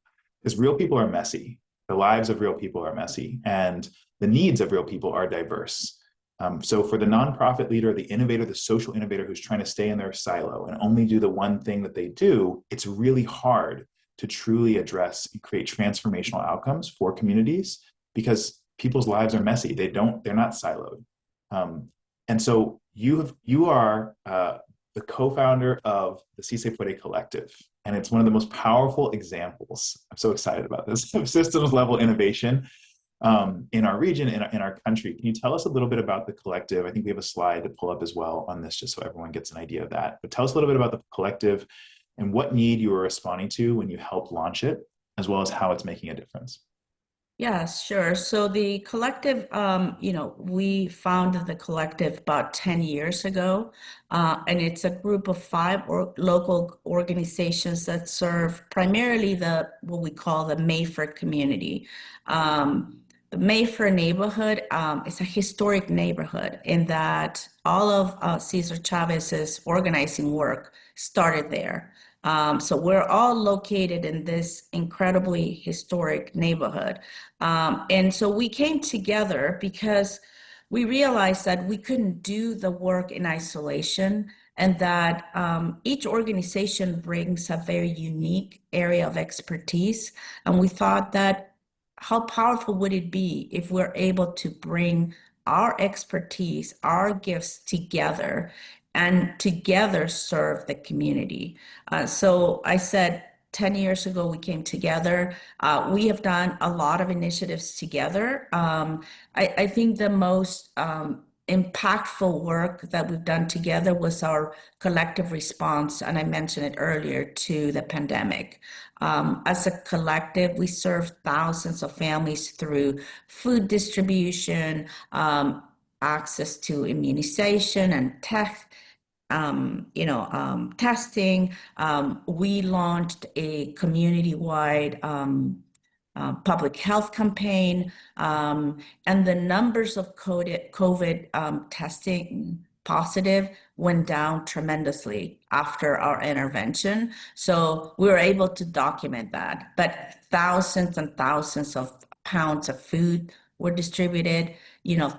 Because real people are messy. The lives of real people are messy, and the needs of real people are diverse. So for the nonprofit leader, the innovator, the social innovator who's trying to stay in their silo and only do the one thing that they do, it's really hard to truly address and create transformational outcomes for communities because people's lives are messy. They're not siloed. And so you are the co-founder of the Si Se Puede Collective. And it's one of the most powerful examples, I'm so excited about this, of systems level innovation in our region, in our country. Can you tell us a little bit about the collective? I think we have a slide to pull up as well on this, just so everyone gets an idea of that. But tell us a little bit about the collective and what need you were responding to when you helped launch it, as well as how it's making a difference. Yeah, sure. So the collective, we founded the collective about 10 years ago, and it's a group of 5 local organizations that serve primarily what we call the Mayfair community. The Mayfair neighborhood is a historic neighborhood in that all of Cesar Chavez's organizing work started there. So we're all located in this incredibly historic neighborhood. And so we came together because we realized that we couldn't do the work in isolation, and that each organization brings a very unique area of expertise. And we thought that how powerful would it be if we're able to bring our expertise, our gifts together, and together serve the community. So I said 10 years ago, we came together. We have done a lot of initiatives together. I think the most impactful work that we've done together was our collective response, and I mentioned it earlier, to the pandemic. As a collective, we serve thousands of families through food distribution, access to immunization and testing. We launched a community-wide public health campaign, and the numbers of COVID testing positive went down tremendously after our intervention. So we were able to document that. But thousands and thousands of pounds of food were distributed.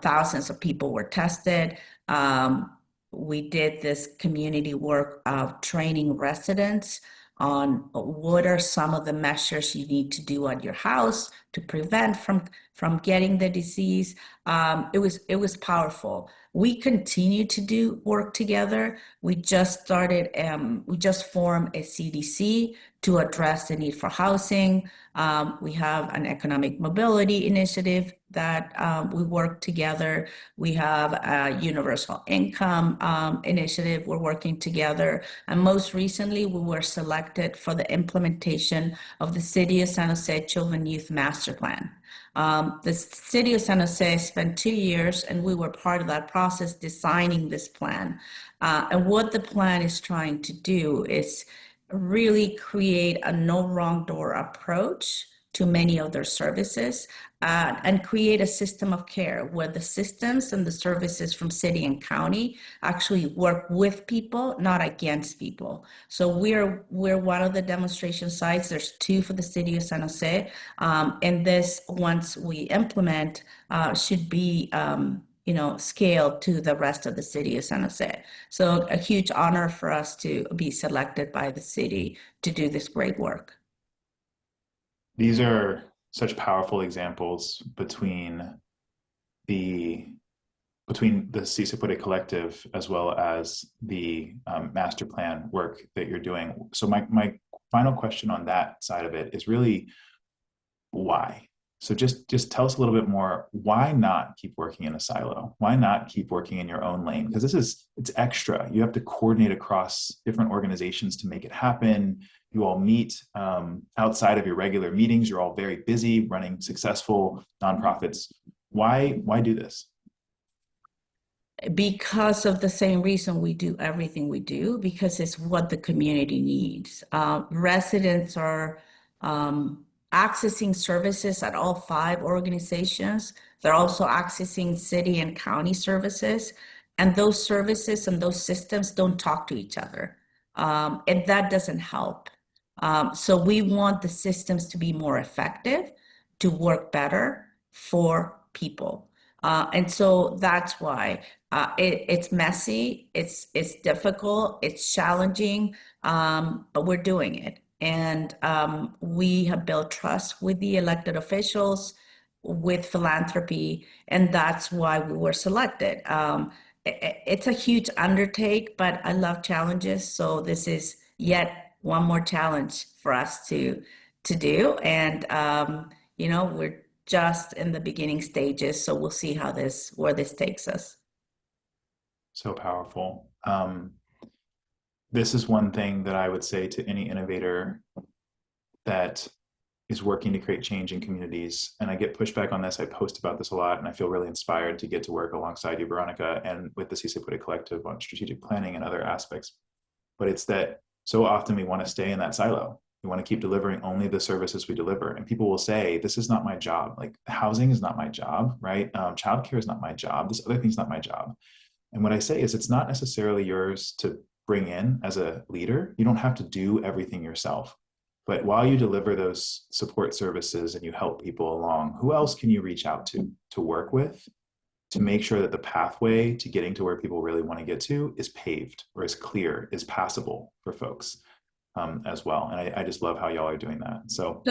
Thousands of people were tested. We did this community work of training residents on what are some of the measures you need to do at your house to prevent from getting the disease. It was powerful. We continue to do work together. We just formed a CDC to address the need for housing. We have an economic mobility initiative that we work together. We have a universal income initiative we're working together. And most recently, we were selected for the implementation of the City of San Jose Children Youth Master Plan. The City of San Jose spent 2 years, and we were part of that process designing this plan. And what the plan is trying to do is really create a no wrong door approach to many of their services, and create a system of care where the systems and the services from city and county actually work with people, not against people. So we're one of the demonstration sites. There's 2 for the City of San Jose, and this, once we implement, should be scaled to the rest of the City of San Jose. So a huge honor for us to be selected by the city to do this great work. These are such powerful examples between the Si Se Puede Collective as well as the master plan work that you're doing. So my final question on that side of it is really why? So just tell us a little bit more. Why not keep working in a silo? Why not keep working in your own lane? Because it's extra. You have to coordinate across different organizations to make it happen. You all meet outside of your regular meetings. You're all very busy running successful nonprofits. Why do this? Because of the same reason we do everything we do, because it's what the community needs. Residents are accessing services at all 5 organizations. They're also accessing city and county services, and those services and those systems don't talk to each other, and that doesn't help. So we want the systems to be more effective, to work better for people. And so that's why it's messy, it's difficult, it's challenging, but we're doing it. And we have built trust with the elected officials, with philanthropy, and that's why we were selected. It's a huge undertake, but I love challenges. So this is yet one more challenge for us to do. And, we're just in the beginning stages. So we'll see where this takes us. So powerful. This is one thing that I would say to any innovator that is working to create change in communities. And I get pushback on this. I post about this a lot, and I feel really inspired to get to work alongside you, Veronica, and with the Si Se Puede Collective on strategic planning and other aspects. But it's that so often we want to stay in that silo. We want to keep delivering only the services we deliver. And people will say, this is not my job. Like, housing is not my job, right? Childcare is not my job. This other thing's not my job. And what I say is, it's not necessarily yours to bring in as a leader. You don't have to do everything yourself. But while you deliver those support services and you help people along, who else can you reach out to work with, to make sure that the pathway to getting to where people really want to get to is paved, or is clear, is passable for folks as well. And I just love how y'all are doing that. So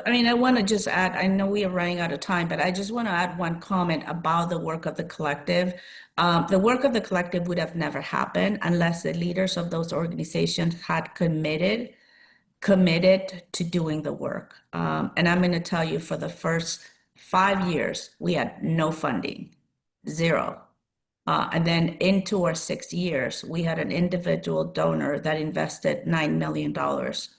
I mean, I want to just add, I know we are running out of time, but I just want to add one comment about the work of the collective. The work of the collective would have never happened unless the leaders of those organizations had committed to doing the work. And I'm going to tell you, for the first 5 years, we had no funding, 0. And then into our 6 years, we had an individual donor that invested $9 million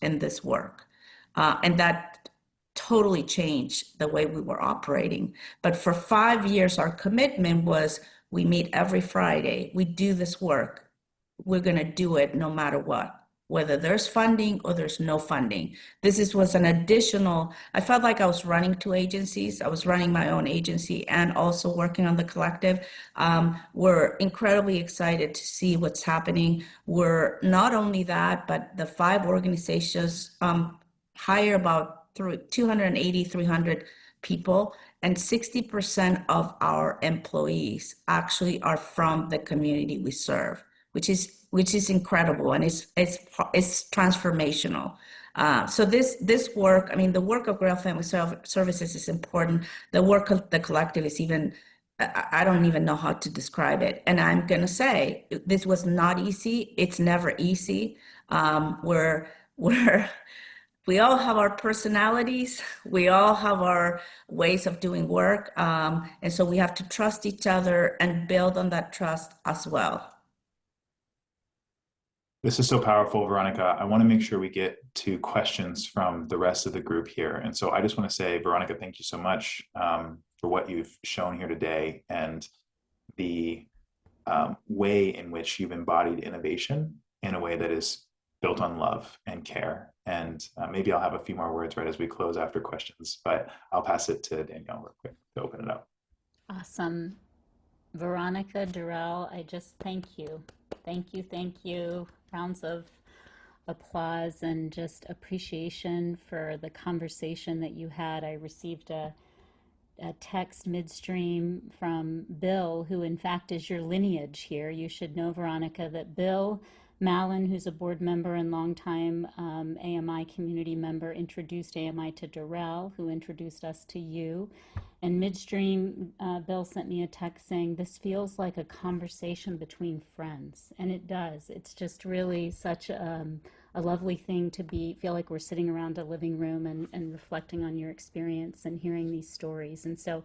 in this work. And that totally changed the way we were operating. But for 5 years, our commitment was, we meet every Friday, we do this work we're going to do it no matter what, whether there's funding or there's no funding. Was an additional, I felt like I was running two agencies. I was running my own agency and also working on the collective. We're incredibly excited to see what's happening. We're not only that, but the 5 organizations hire about 280, 300 people, and 60% of our employees actually are from the community we serve, which is incredible, and it's transformational. So this work, I mean, the work of Grail Family Services is important. The work of the collective is even, I don't even know how to describe it. And I'm gonna say, this was not easy. It's never easy. We all have our personalities. We all have our ways of doing work. And so we have to trust each other and build on that trust as well. This is so powerful, Veronica. I want to make sure we get to questions from the rest of the group here. And so I just want to say, Veronica, thank you so much for what you've shown here today and the way in which you've embodied innovation in a way that is built on love and care. And maybe I'll have a few more words right as we close after questions, but I'll pass it to Danielle real quick to open it up. Awesome. Veronica, Darrell, I just thank you. Thank you, thank you. Rounds of applause and just appreciation for the conversation that you had. I received a text midstream from Bill, who in fact is your lineage here. You should know, Veronica, that Bill Mallon, who's a board member and longtime AMI community member, introduced AMI to Darrell, who introduced us to you. And midstream, Bill sent me a text saying, this feels like a conversation between friends. And it does. It's just really such a lovely thing to feel like we're sitting around a living room and reflecting on your experience and hearing these stories. And so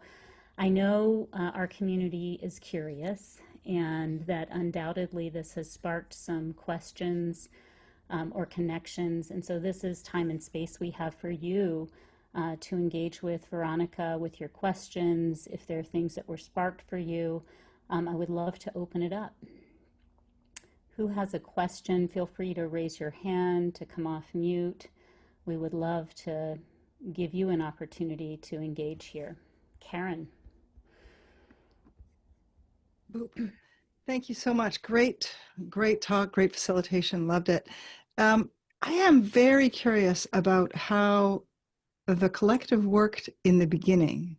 I know our community is curious, and that undoubtedly this has sparked some questions or connections. And so this is time and space we have for you to engage with Veronica with your questions. If there are things that were sparked for you, I would love to open it up. Who has a question? Feel free to raise your hand, to come off mute. We would love to give you an opportunity to engage here. Karen. Thank you so much. Great talk, great facilitation. Loved it. I am very curious about how the collective worked in the beginning,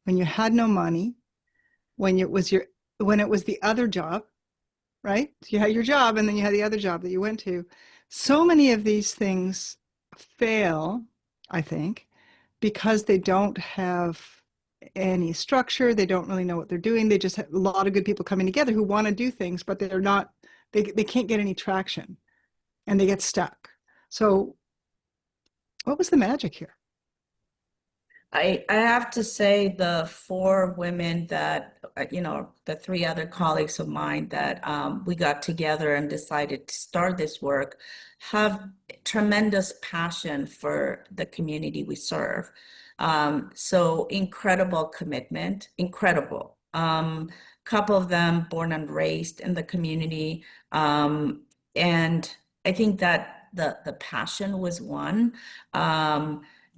when you had no money, when it was the other job, right? You had your job and then you had the other job that you went to. So many of these things fail, I think, because they don't have any structure. They don't really know what they're doing. They just have a lot of good people coming together who want to do things, but they're not, they can't get any traction and they get stuck. So what was the magic here? I have to say the 4 women that, the 3 other colleagues of mine that we got together and decided to start this work have tremendous passion for the community we serve. So incredible commitment, incredible. Couple of them born and raised in the community. And I think that the passion was one.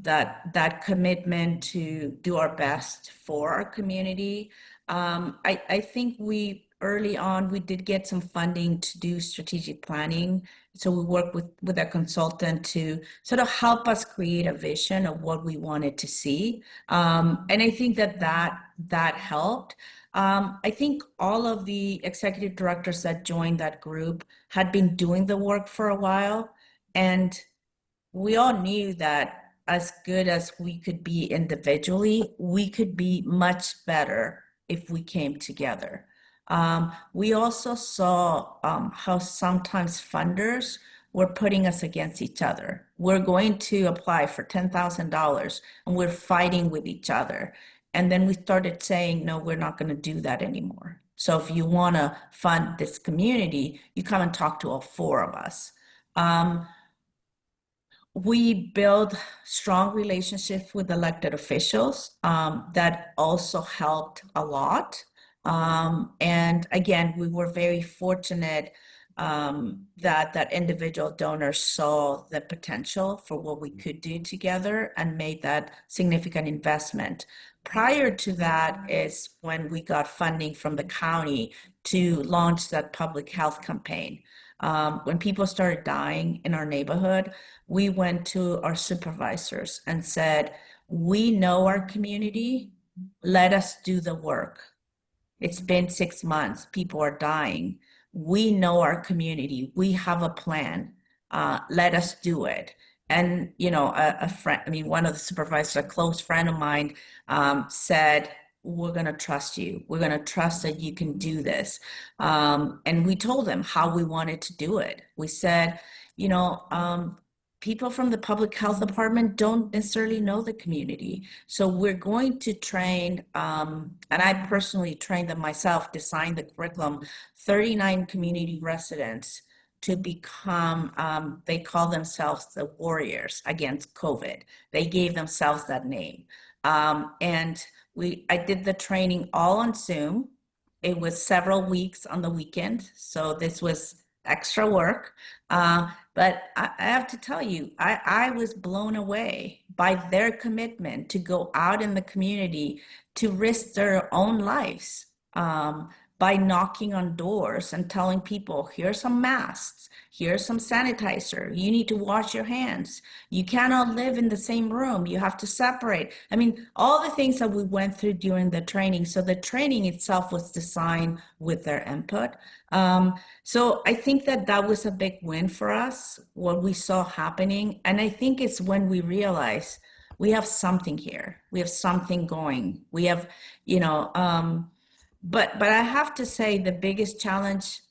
That commitment to do our best for our community. I think early on, we did get some funding to do strategic planning. So we worked with a consultant to sort of help us create a vision of what we wanted to see. And I think that helped. I think all of the executive directors that joined that group had been doing the work for a while. And we all knew that as good as we could be individually, we could be much better if we came together. We also saw how sometimes funders were putting us against each other. We're going to apply for $10,000 and we're fighting with each other. And then we started saying, no, we're not going to do that anymore. So if you want to fund this community, you come and talk to all 4 of us. We build strong relationships with elected officials that also helped a lot. And again, we were very fortunate that individual donors saw the potential for what we could do together and made that significant investment. Prior to that is when we got funding from the county to launch that public health campaign. When people started dying in our neighborhood, we went to our supervisors and said, we know our community, let us do the work. It's been 6 months, people are dying. We know our community, we have a plan, let us do it. And, you know, a friend, I mean, one of the supervisors, a close friend of mine, said, we're going to trust you. We're going to trust that you can do this. And we told them how we wanted to do it. We said, you know, people from the public health department don't necessarily know the community. So we're going to train, and I personally trained them myself, designed the curriculum, 39 community residents to become, they call themselves the warriors against COVID. They gave themselves that name. And I did the training all on Zoom. It was several weeks on the weekend. So this was extra work. But I have to tell you, I was blown away by their commitment to go out in the community to risk their own lives by knocking on doors and telling people, here's some masks, here's some sanitizer, you need to wash your hands, you cannot live in the same room, you have to separate. I mean, all the things that we went through during the training. So the training itself was designed with their input. So I think that was a big win for us, what we saw happening. And I think it's when we realized we have something here, we have something going, we have, you know, but I have to say the biggest challenge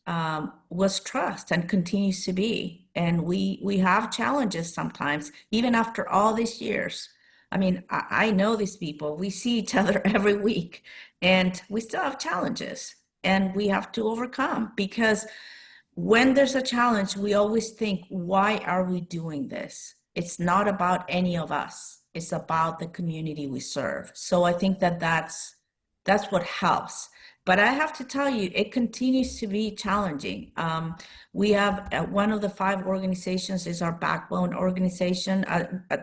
was trust and continues to be. And we have challenges sometimes, even after all these years. I mean, I know these people, we see each other every week, and we still have challenges and we have to overcome, because when there's a challenge, we always think, why are we doing this? It's not about any of us. It's about the community we serve. So I think that's what helps. But I have to tell you, it continues to be challenging. We have one of the 5 organizations is our backbone organization,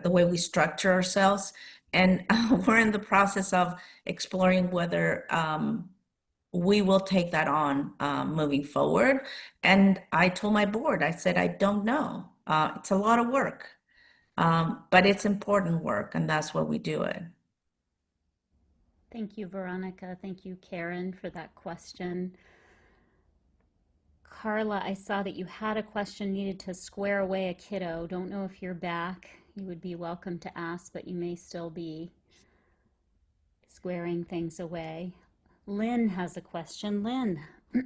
the way we structure ourselves. And we're in the process of exploring whether we will take that on moving forward. And I told my board, I said, I don't know. It's a lot of work, but it's important work, and that's why we do it. Thank you, Veronica. Thank you, Karen, for that question. Carla, I saw that you had a question needed to square away a kiddo. Don't know if you're back. You would be welcome to ask, but you may still be squaring things away. Lynn has a question. Lynn.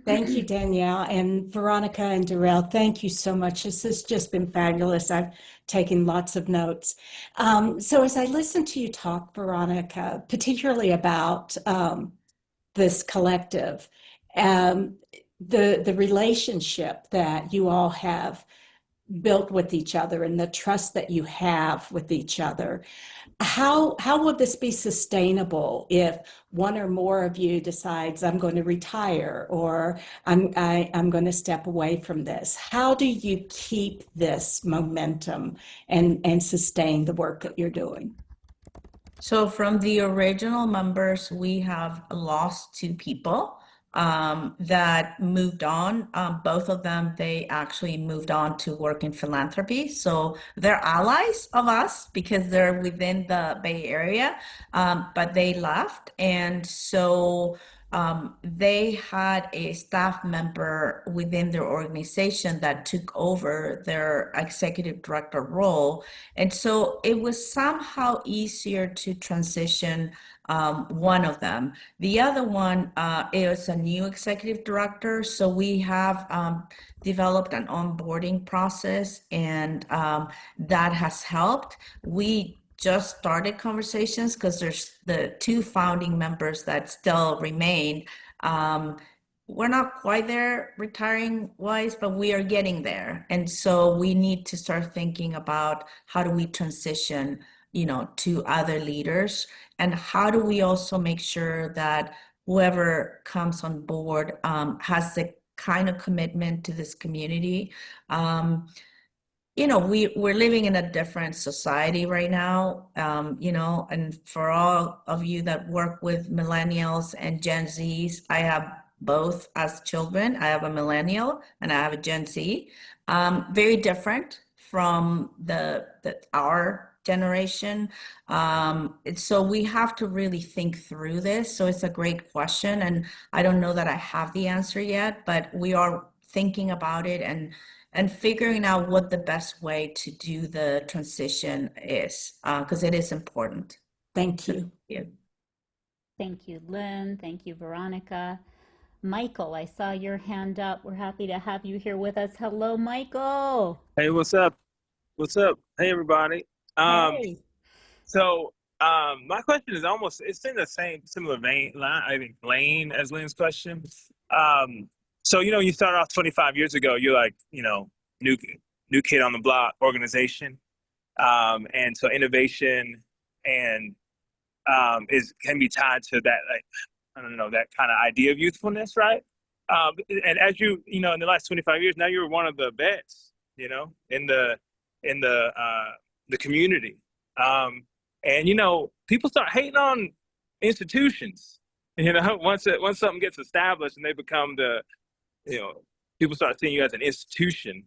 Thank you, Danielle, and Veronica and Darrell. Thank you so much. This has just been fabulous. I've taken lots of notes. So as I listen to you talk, Veronica, particularly about this collective, the relationship that you all have built with each other and the trust that you have with each other, how would this be sustainable if one or more of you decides I'm going to retire or I'm going to step away from this? How do you keep this momentum and sustain the work that you're doing? So from the original members, we have lost 2 people that moved on. Both of them, they actually moved on to work in philanthropy. So they're allies of us because they're within the Bay Area, but they left. And so they had a staff member within their organization that took over their executive director role. And so it was somehow easier to transition one of them. The other one is a new executive director. So we have developed an onboarding process, and that has helped. We just started conversations because there's the 2 founding members that still remain. We're not quite there retiring wise, but we are getting there. And so we need to start thinking about how do we transition, you know, to other leaders, and how do we also make sure that whoever comes on board has the kind of commitment to this community. You know, we're living in a different society right now, you know, and for all of you that work with millennials and Gen Zs, I have both as children. I have a millennial and I have a Gen Z. Very different from our generation. So we have to really think through this. So it's a great question, and I don't know that I have the answer yet, but we are thinking about it and figuring out what the best way to do the transition is, because it is important. Thank you. Yeah. Thank you, Lynn. Thank you, Veronica. Michael, I saw your hand up. We're happy to have you here with us. Hello, Michael. Hey, what's up? What's up? Hey, everybody. Hey. So my question is it's in the similar lane as Lynn's question. So, you know, you started off 25 years ago, you're like, you know, new kid on the block organization. And so innovation and can be tied to that, like, I don't know, that kind of idea of youthfulness, right? And as you know, in the last 25 years, now you're one of the vets, you know, in the community. And, you know, people start hating on institutions, you know, once something gets established and they become you know, people start seeing you as an institution.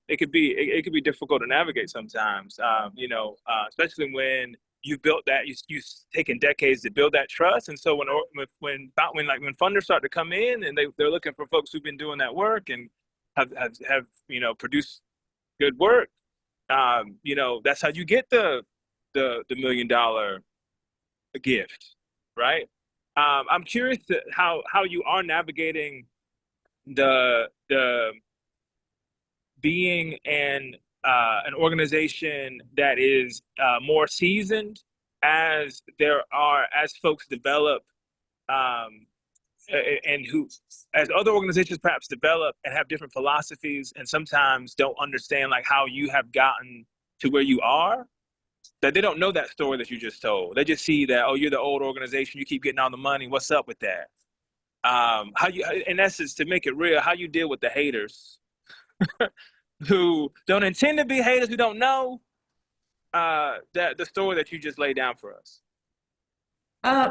It could be difficult to navigate sometimes, you know, especially when you built that, you've taken decades to build that trust. And so when funders start to come in and they're looking for folks who've been doing that work and have you know, produced good work, you know, that's how you get the $1 million gift, right? I'm curious how you are navigating the being an organization that is more seasoned as folks develop and as other organizations perhaps develop and have different philosophies and sometimes don't understand like how you have gotten to where you are, that they don't know that story that you just told. They just see that, oh, you're the old organization, you keep getting all the money, what's up with that? How you, in essence, to make it real, how you deal with the haters who don't intend to be haters, who don't know that the story that you just laid down for us.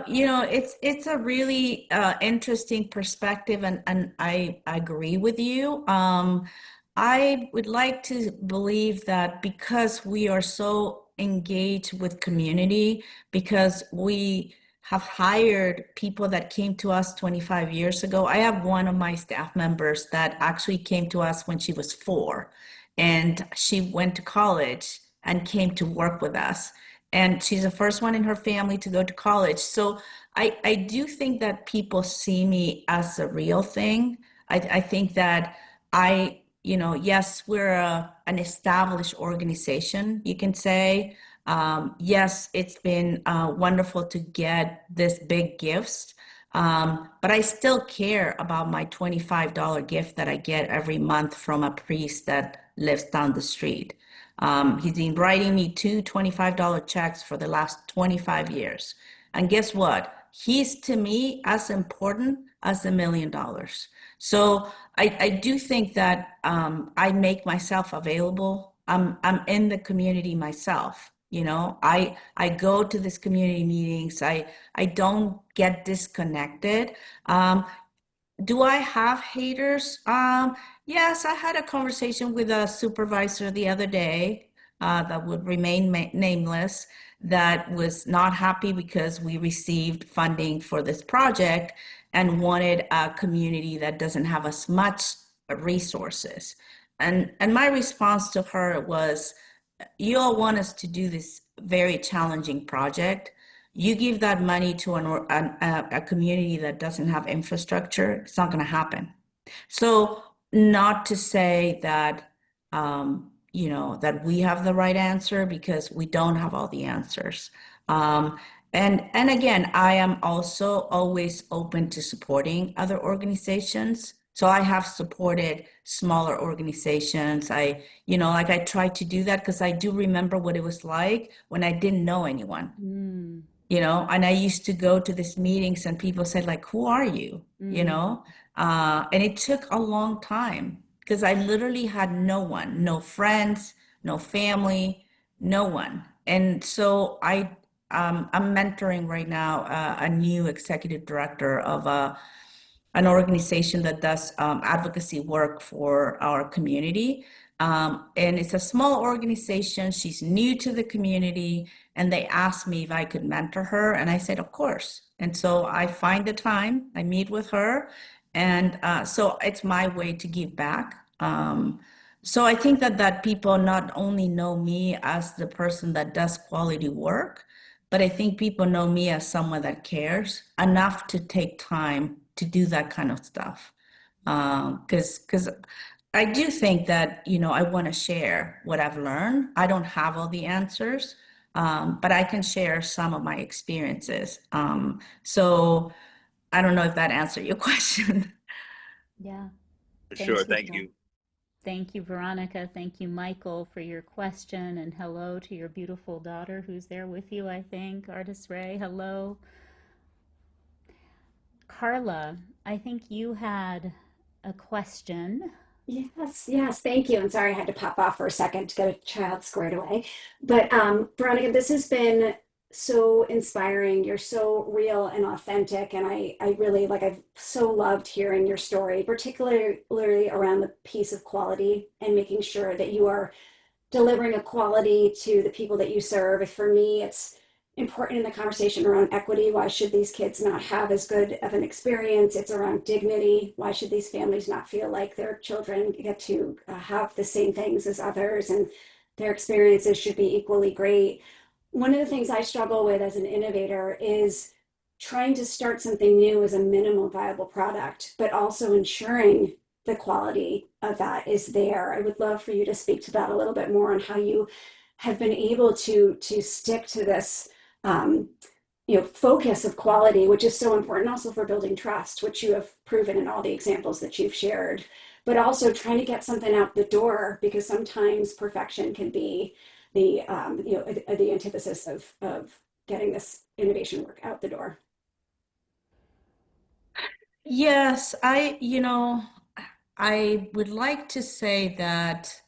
You know, it's a really interesting perspective, and I agree with you. I would like to believe that because we are so engaged with community, because we have hired people that came to us 25 years ago. I have one of my staff members that actually came to us when she was 4, and she went to college and came to work with us. And she's the first one in her family to go to college. So I do think that people see me as a real thing. I think that you know, yes, we're an established organization, you can say. Yes, it's been wonderful to get this big gifts, but I still care about my $25 gift that I get every month from a priest that lives down the street. He's been writing me 2 $25 checks for the last 25 years. And guess what? He's to me as important as $1 million. So I do think that I make myself available. I'm in the community myself. You know, I go to these community meetings. I don't get disconnected. Do I have haters? Yes, I had a conversation with a supervisor the other day that would remain nameless, that was not happy because we received funding for this project and wanted a community that doesn't have as much resources. And my response to her was, you all want us to do this very challenging project. You give that money to a community that doesn't have infrastructure, it's not going to happen. So not to say that, you know, that we have the right answer, because we don't have all the answers. And again, I am also always open to supporting other organizations. So I have supported smaller organizations. You know, like I try to do that because I do remember what it was like when I didn't know anyone. You know, and I used to go to these meetings and people said like, who are you? You know, And it took a long time because I literally had no one, no friends, no family, no one. And so I'm mentoring right now a new executive director of an organization that does advocacy work for our community. And it's a small organization. She's new to the community, and they asked me if I could mentor her, and I said, of course. And so I find the time, I meet with her, and so it's my way to give back. So I think that people not only know me as the person that does quality work, but I think people know me as someone that cares enough to take time to do that kind of stuff. Because I do think that, I want to share what I've learned. I don't have all the answers, but I can share some of my experiences. So I don't know if that answered your question. Yeah. For Thank sure. you, Thank Ver- you. Thank you, Veronica. Thank you, Michael, for your question. And hello to your beautiful daughter who's there with you, I think. Artist Ray, hello. Carla, I think you had a question. Yes, thank you. I'm sorry I had to pop off for a second to get a child squared away. But Veronica, this has been so inspiring. You're so real and authentic, and I really I've so loved hearing your story, particularly around the piece of quality and making sure that you are delivering a quality to the people that you serve. For me, it's important in the conversation around equity. Why should these kids not have as good of an experience? It's around dignity. Why should these families not feel like their children get to have the same things as others and their experiences should be equally great? One of the things I struggle with as an innovator is trying to start something new as a minimum viable product, but also ensuring the quality of that is there. I would love for you to speak to that a little bit more on how you have been able to stick to this focus of quality, which is so important also for building trust, which you have proven in all the examples that you've shared, but also trying to get something out the door because sometimes perfection can be the the antithesis of getting this innovation work out the door. Yes, I would like to say that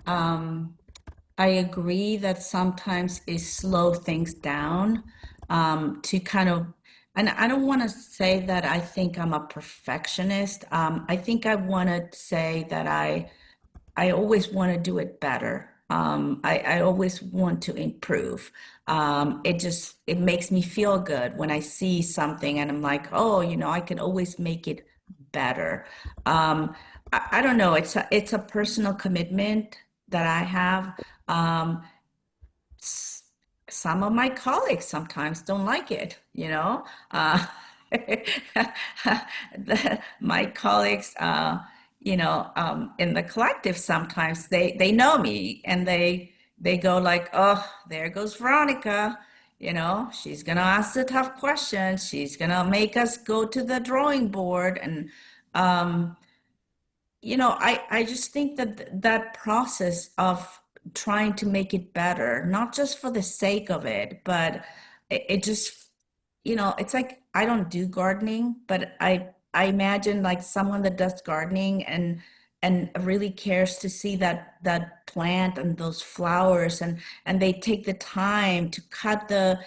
I agree that sometimes it slows things down to kind of, and I don't want to say that I think I'm a perfectionist. I think I want to say that I always want to do it better. I always want to improve. It makes me feel good when I see something and I'm like, oh, I can always make it better. I don't know. It's a personal commitment that I have. Um, some of my colleagues sometimes don't like it, my colleagues, in the collective sometimes they know me and they go like, oh, there goes Veronica, she's gonna ask the tough questions, she's gonna make us go to the drawing board. And I just think that process of trying to make it better, not just for the sake of it, but it just, it's like I don't do gardening, but I imagine like someone that does gardening and really cares to see that plant and those flowers, and they take the time to cut the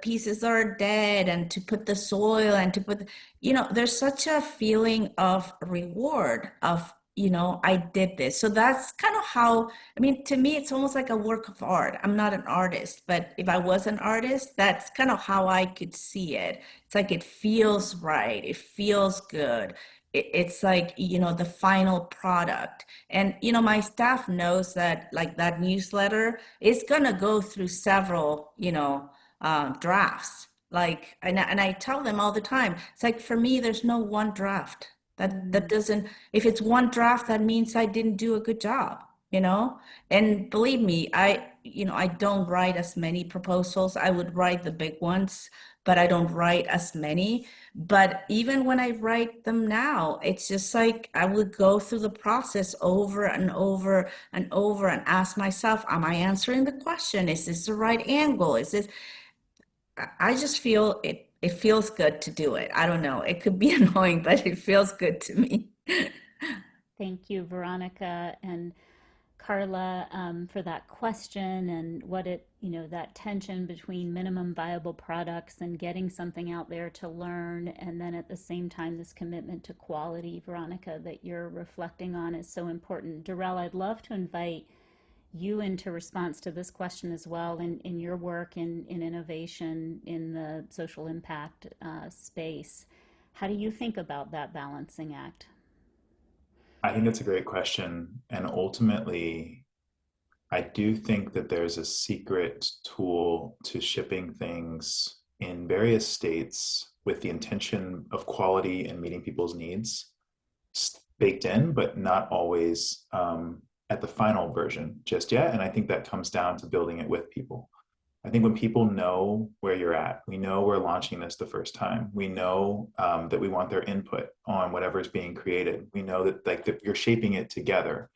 pieces that are dead and to put the soil and to put, there's such a feeling of reward of, I did this. So that's kind of how, I mean, to me, it's almost like a work of art. I'm not an artist, but if I was an artist, that's kind of how I could see it. It's like it feels right. It feels good. It's like, the final product. And, my staff knows that like that newsletter is going to go through several, drafts. Like, and I tell them all the time, it's like, for me, there's no one draft. That doesn't, if it's one draft, that means I didn't do a good job, And believe me, I don't write as many proposals. I would write the big ones, but I don't write as many. But even when I write them now, it's just like I would go through the process over and over and over and ask myself, am I answering the question? Is this the right angle? Is this, I just feel it it feels good to do it. I don't know. It could be annoying, but it feels good to me. Thank you, Veronica and Carla, for that question and what it, that tension between minimum viable products and getting something out there to learn, and then at the same time, this commitment to quality, Veronica, that you're reflecting on is so important. Darrell, I'd love to invite you into response to this question as well in your work in innovation in the social impact space. How do you think about that balancing act? I think that's a great question. And ultimately, I do think that there's a secret tool to shipping things in various states with the intention of quality and meeting people's needs baked in, but not always at the final version just yet. And I think that comes down to building it with people. I think when people know where you're at, we know we're launching this the first time. We know that we want their input on whatever is being created. We know that that you're shaping it together.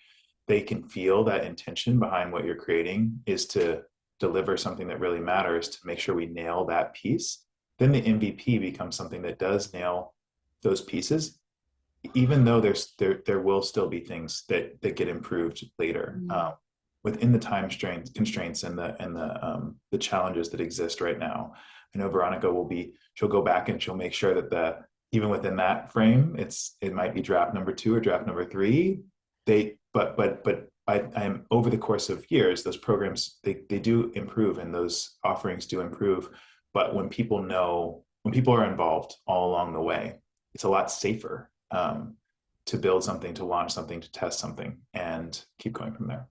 They can feel that intention behind what you're creating is to deliver something that really matters, to make sure we nail that piece. Then the MVP becomes something that does nail those pieces, even though there will still be things that get improved later. Within the time constraints and the challenges that exist right now. I know Veronica she'll go back and she'll make sure that even within that frame, it might be draft number 2 or draft number 3. But I am over the course of years, those programs, they do improve and those offerings do improve. But when people are involved all along the way, it's a lot safer to build something, to launch something, to test something, and keep going from there.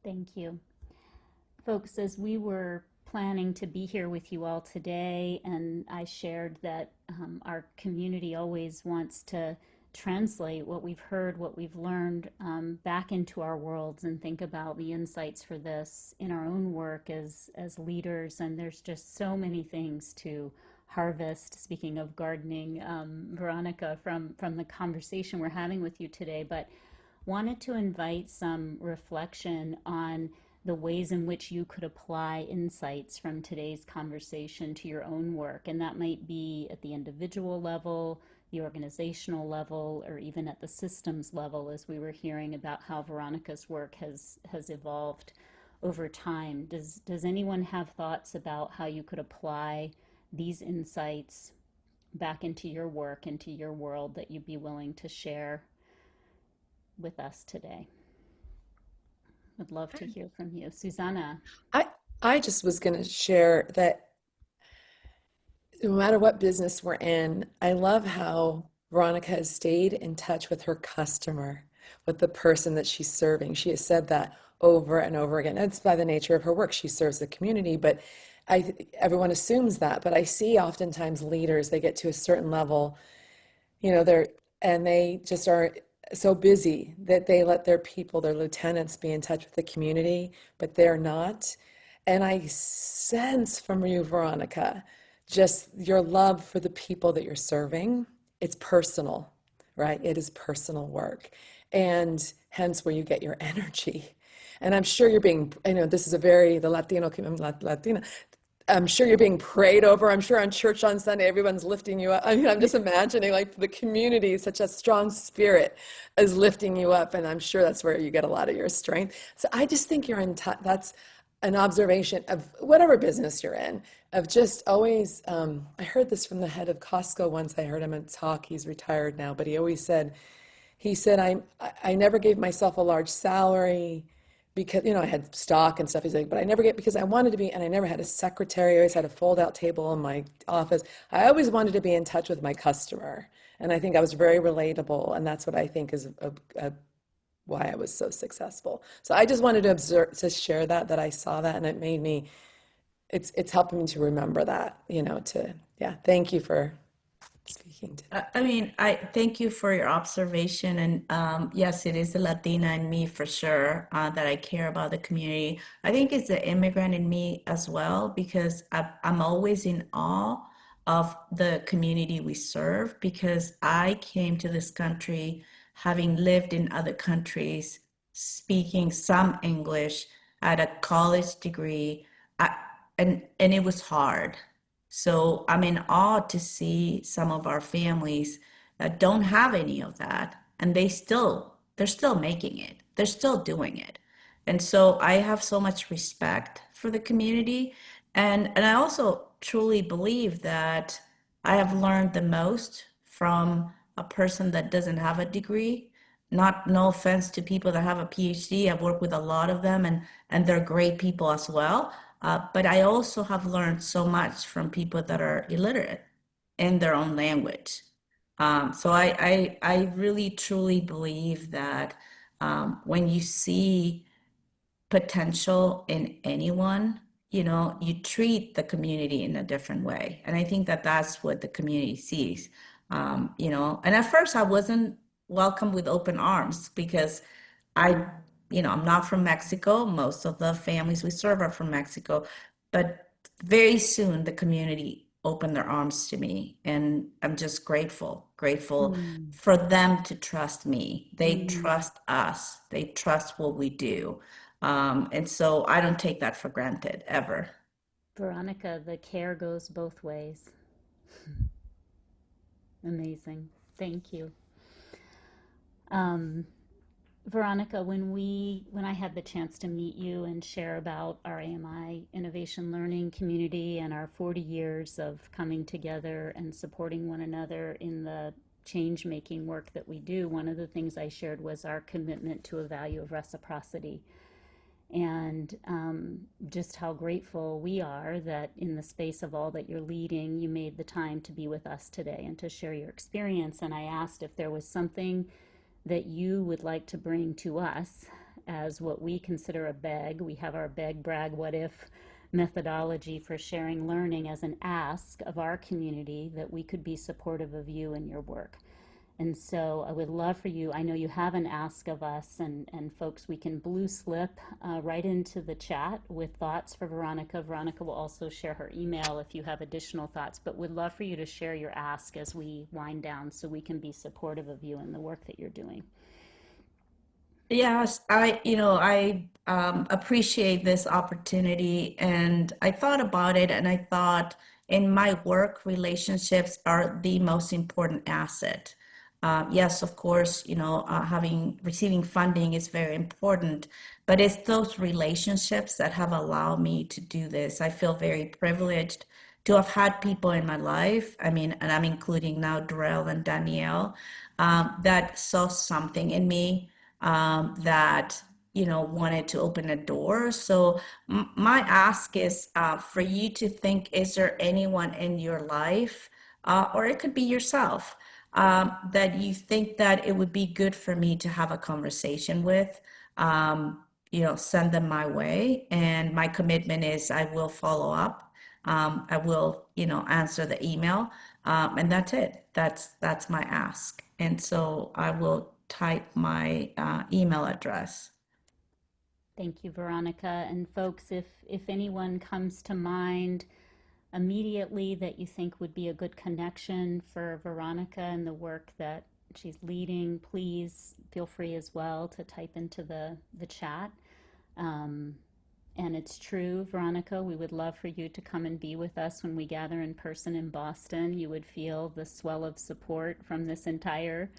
Thank you. Folks, as we were planning to be here with you all today, and I shared that our community always wants to translate what we've heard, what we've learned back into our worlds and think about the insights for this in our own work as leaders. And there's just so many things to harvest, speaking of gardening, Veronica, from the conversation we're having with you today. But wanted to invite some reflection on the ways in which you could apply insights from today's conversation to your own work. And that might be at the individual level, the organizational level, or even at the systems level, as we were hearing about how Veronica's work has evolved over time. Does anyone have thoughts about how you could apply these insights back into your work, into your world, that you'd be willing to share with us today? Would love to hear from you. Susanna. I just was going to share that no matter what business we're in, I love how Veronica has stayed in touch with her customer, with the person that she's serving. She has said that over and over again. It's by the nature of her work. She serves the community, but everyone assumes that. But I see oftentimes leaders, they get to a certain level, they just are so busy that they let their people, their lieutenants, be in touch with the community, but they're not. And I sense from you, Veronica, just your love for the people that you're serving. It's personal, right? It is personal work, and hence where you get your energy. And I'm sure you're being, this is the Latino community, Latina. I'm sure you're being prayed over. I'm sure on church on Sunday, everyone's lifting you up. I'm just imagining like the community, such a strong spirit is lifting you up. And I'm sure that's where you get a lot of your strength. So I just think you're in touch. That's an observation of whatever business you're in, of just always, I heard this from the head of Costco once. I heard him talk. He's retired now, but he always said, I never gave myself a large salary because, I had stock and stuff. He's like, but I never get, because I wanted to be, and I never had a secretary. I always had a fold out table in my office. I always wanted to be in touch with my customer. And I think I was very relatable. And that's what I think is why I was so successful. So I just wanted to share that I saw that, and it made me, it's helping me to remember that, thank you for speaking to. I thank you for your observation. And yes, it is the Latina in me for sure, that I care about the community. I think it's the immigrant in me as well, because I'm always in awe of the community we serve, because I came to this country having lived in other countries, speaking some English, at a college degree, and it was hard. So I'm in awe to see some of our families that don't have any of that, and they're still making it. They're still doing it. And so I have so much respect for the community. And I also truly believe that I have learned the most from a person that doesn't have a degree. Not no offense to people that have a PhD. I've worked with a lot of them and they're great people as well. But I also have learned so much from people that are illiterate in their own language. So I really truly believe that when you see potential in anyone, you know, you treat the community in a different way. And I think that that's what the community sees. You know, and at first I wasn't welcomed with open arms because I, you know, I'm not from Mexico. Most of the families we serve are from Mexico, but very soon the community opened their arms to me, and I'm just grateful Mm. for them to trust me. They Mm. trust us. They trust what we do. And so I don't take that for granted ever. Veronica, the care goes both ways. Amazing. Thank you. Um, Veronica, when I had the chance to meet you and share about our AMI Innovation Learning community and our 40 years of coming together and supporting one another in the change making work that we do, one of the things I shared was our commitment to a value of reciprocity. And just how grateful we are that in the space of all that you're leading, you made the time to be with us today and to share your experience. And I asked if there was something that you would like to bring to us as what we consider a beg. We have our beg, brag, what if methodology for sharing learning as an ask of our community that we could be supportive of you and your work. And so I would love for you, I know you have an ask of us, and folks, we can blue slip right into the chat with thoughts for Veronica. Veronica will also share her email if you have additional thoughts, but would love for you to share your ask as we wind down so we can be supportive of you and the work that you're doing. Yes, I appreciate this opportunity, and I thought about it, and I thought in my work, relationships are the most important asset. Yes, of course, receiving funding is very important, but it's those relationships that have allowed me to do this. I feel very privileged to have had people in my life. I mean, and I'm including now Darrell and Danielle, that saw something in me, that wanted to open a door. So my ask is for you to think, is there anyone in your life, or it could be yourself, that you think that it would be good for me to have a conversation with? Send them my way. And my commitment is I will follow up. I will, answer the email. And that's it. That's my ask. And so I will type my email address. Thank you, Veronica. And folks, if anyone comes to mind immediately that you think would be a good connection for Veronica and the work that she's leading, please feel free as well to type into the chat. And it's true, Veronica, we would love for you to come and be with us when we gather in person in Boston. You would feel the swell of support from this entire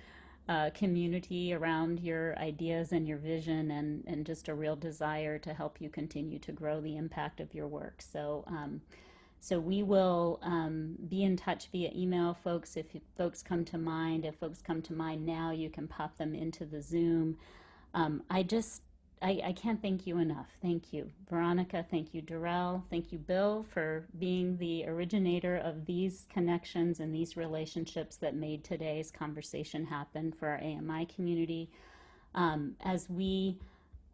community around your ideas and your vision, and just a real desire to help you continue to grow the impact of your work. So we will be in touch via email, folks. If folks come to mind now, you can pop them into the Zoom. I can't thank you enough. Thank you, Veronica. Thank you, Darrell. Thank you, Bill, for being the originator of these connections and these relationships that made today's conversation happen for our AMI community. As we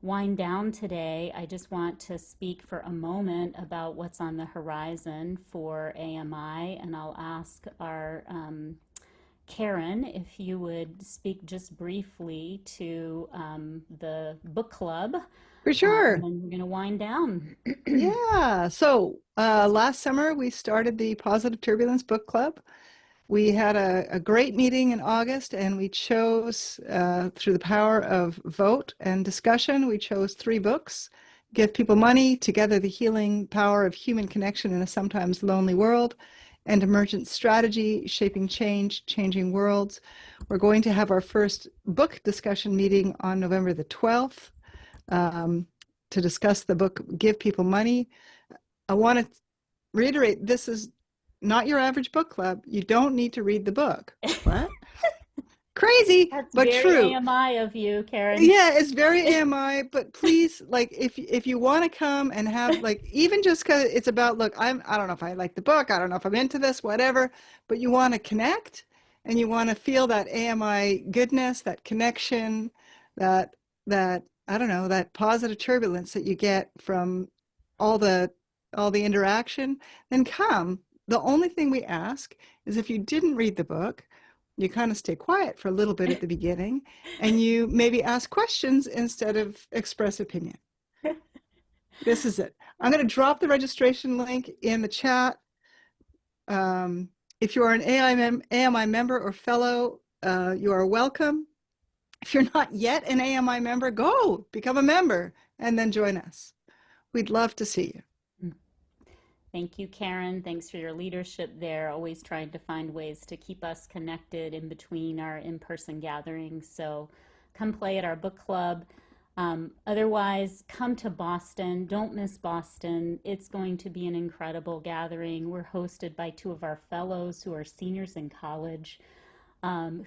wind down today, I just want to speak for a moment about what's on the horizon for AMI, and I'll ask our Karen, if you would speak just briefly to the book club. For sure. And then we're going to wind down. Yeah. So last summer, we started the Positive Turbulence Book Club. We had a great meeting in August, and we chose, through the power of vote and discussion, we chose 3 books. Give People Money, Together the Healing Power of Human Connection in a Sometimes Lonely World, and Emergent Strategy, Shaping Change, Changing Worlds. We're going to have our first book discussion meeting on November the 12th to discuss the book, Give People Money. I want to reiterate, this is not your average book club. You don't need to read the book. What? Crazy, That's but very true. AMI of you, Karen. Yeah, it's very AMI, but please, like, if you want to come and have, like, even just because it's about, look, I don't know if I like the book, I don't know if I'm into this, whatever, but you want to connect and you want to feel that AMI goodness, that connection, that I don't know, that positive turbulence that you get from all the interaction, then come. The only thing we ask is if you didn't read the book, you kind of stay quiet for a little bit at the beginning and you maybe ask questions instead of express opinion. This is it. I'm going to drop the registration link in the chat. If you are an AMI member or fellow, you are welcome. If you're not yet an AMI member, go become a member and then join us. We'd love to see you. Thank you, Karen. Thanks for your leadership there, always trying to find ways to keep us connected in between our in-person gatherings. So come play at our book club. Otherwise, come to Boston. Don't miss Boston. It's going to be an incredible gathering. We're hosted by two of our fellows who are seniors in college,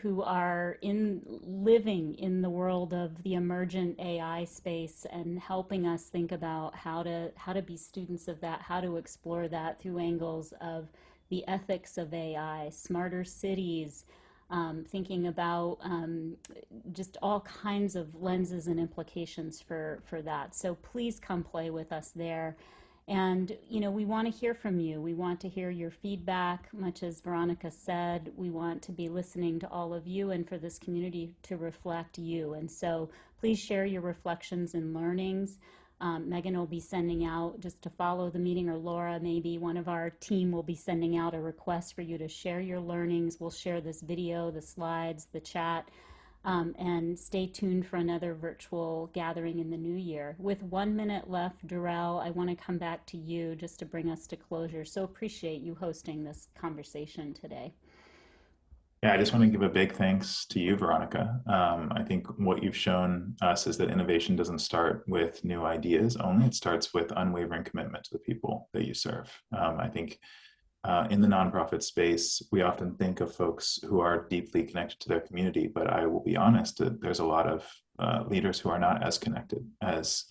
who are living in the world of the emergent AI space and helping us think about how to be students of that, how to explore that through angles of the ethics of AI, smarter cities, thinking about just all kinds of lenses and implications for that. So please come play with us there. And, you know, we want to hear from you. We want to hear your feedback, much as Veronica said. We want to be listening to all of you and for this community to reflect you. And so please share your reflections and learnings. Megan will be sending out, just to follow the meeting, or Laura, maybe one of our team will be sending out a request for you to share your learnings. We'll share this video, the slides, the chat. And stay tuned for another virtual gathering in the new year. With 1 minute left, Darrell, I want to come back to you just to bring us to closure. So appreciate you hosting this conversation today. Yeah, I just want to give a big thanks to you, Veronica. I think what you've shown us is that innovation doesn't start with new ideas only. It starts with unwavering commitment to the people that you serve. I think in the nonprofit space, we often think of folks who are deeply connected to their community, but I will be honest, there's a lot of leaders who are not as connected as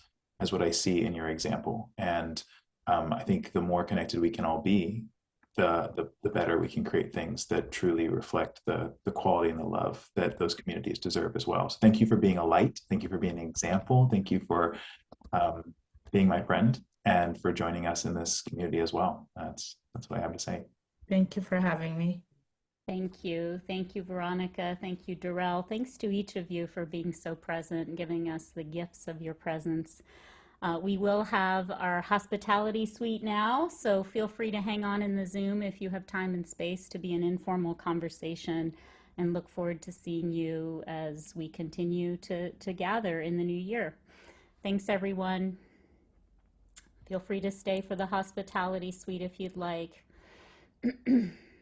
what I see in your example. And I think the more connected we can all be, the better we can create things that truly reflect the quality and the love that those communities deserve as well. So thank you for being a light. Thank you for being an example. Thank you for being my friend and for joining us in this community as well. That's what I have to say. Thank you for having me. Thank you. Thank you, Veronica. Thank you, Darrell. Thanks to each of you for being so present and giving us the gifts of your presence. We will have our hospitality suite now, so feel free to hang on in the Zoom if you have time and space to be an informal conversation, and look forward to seeing you as we continue to gather in the new year. Thanks, everyone. Feel free to stay for the hospitality suite if you'd like.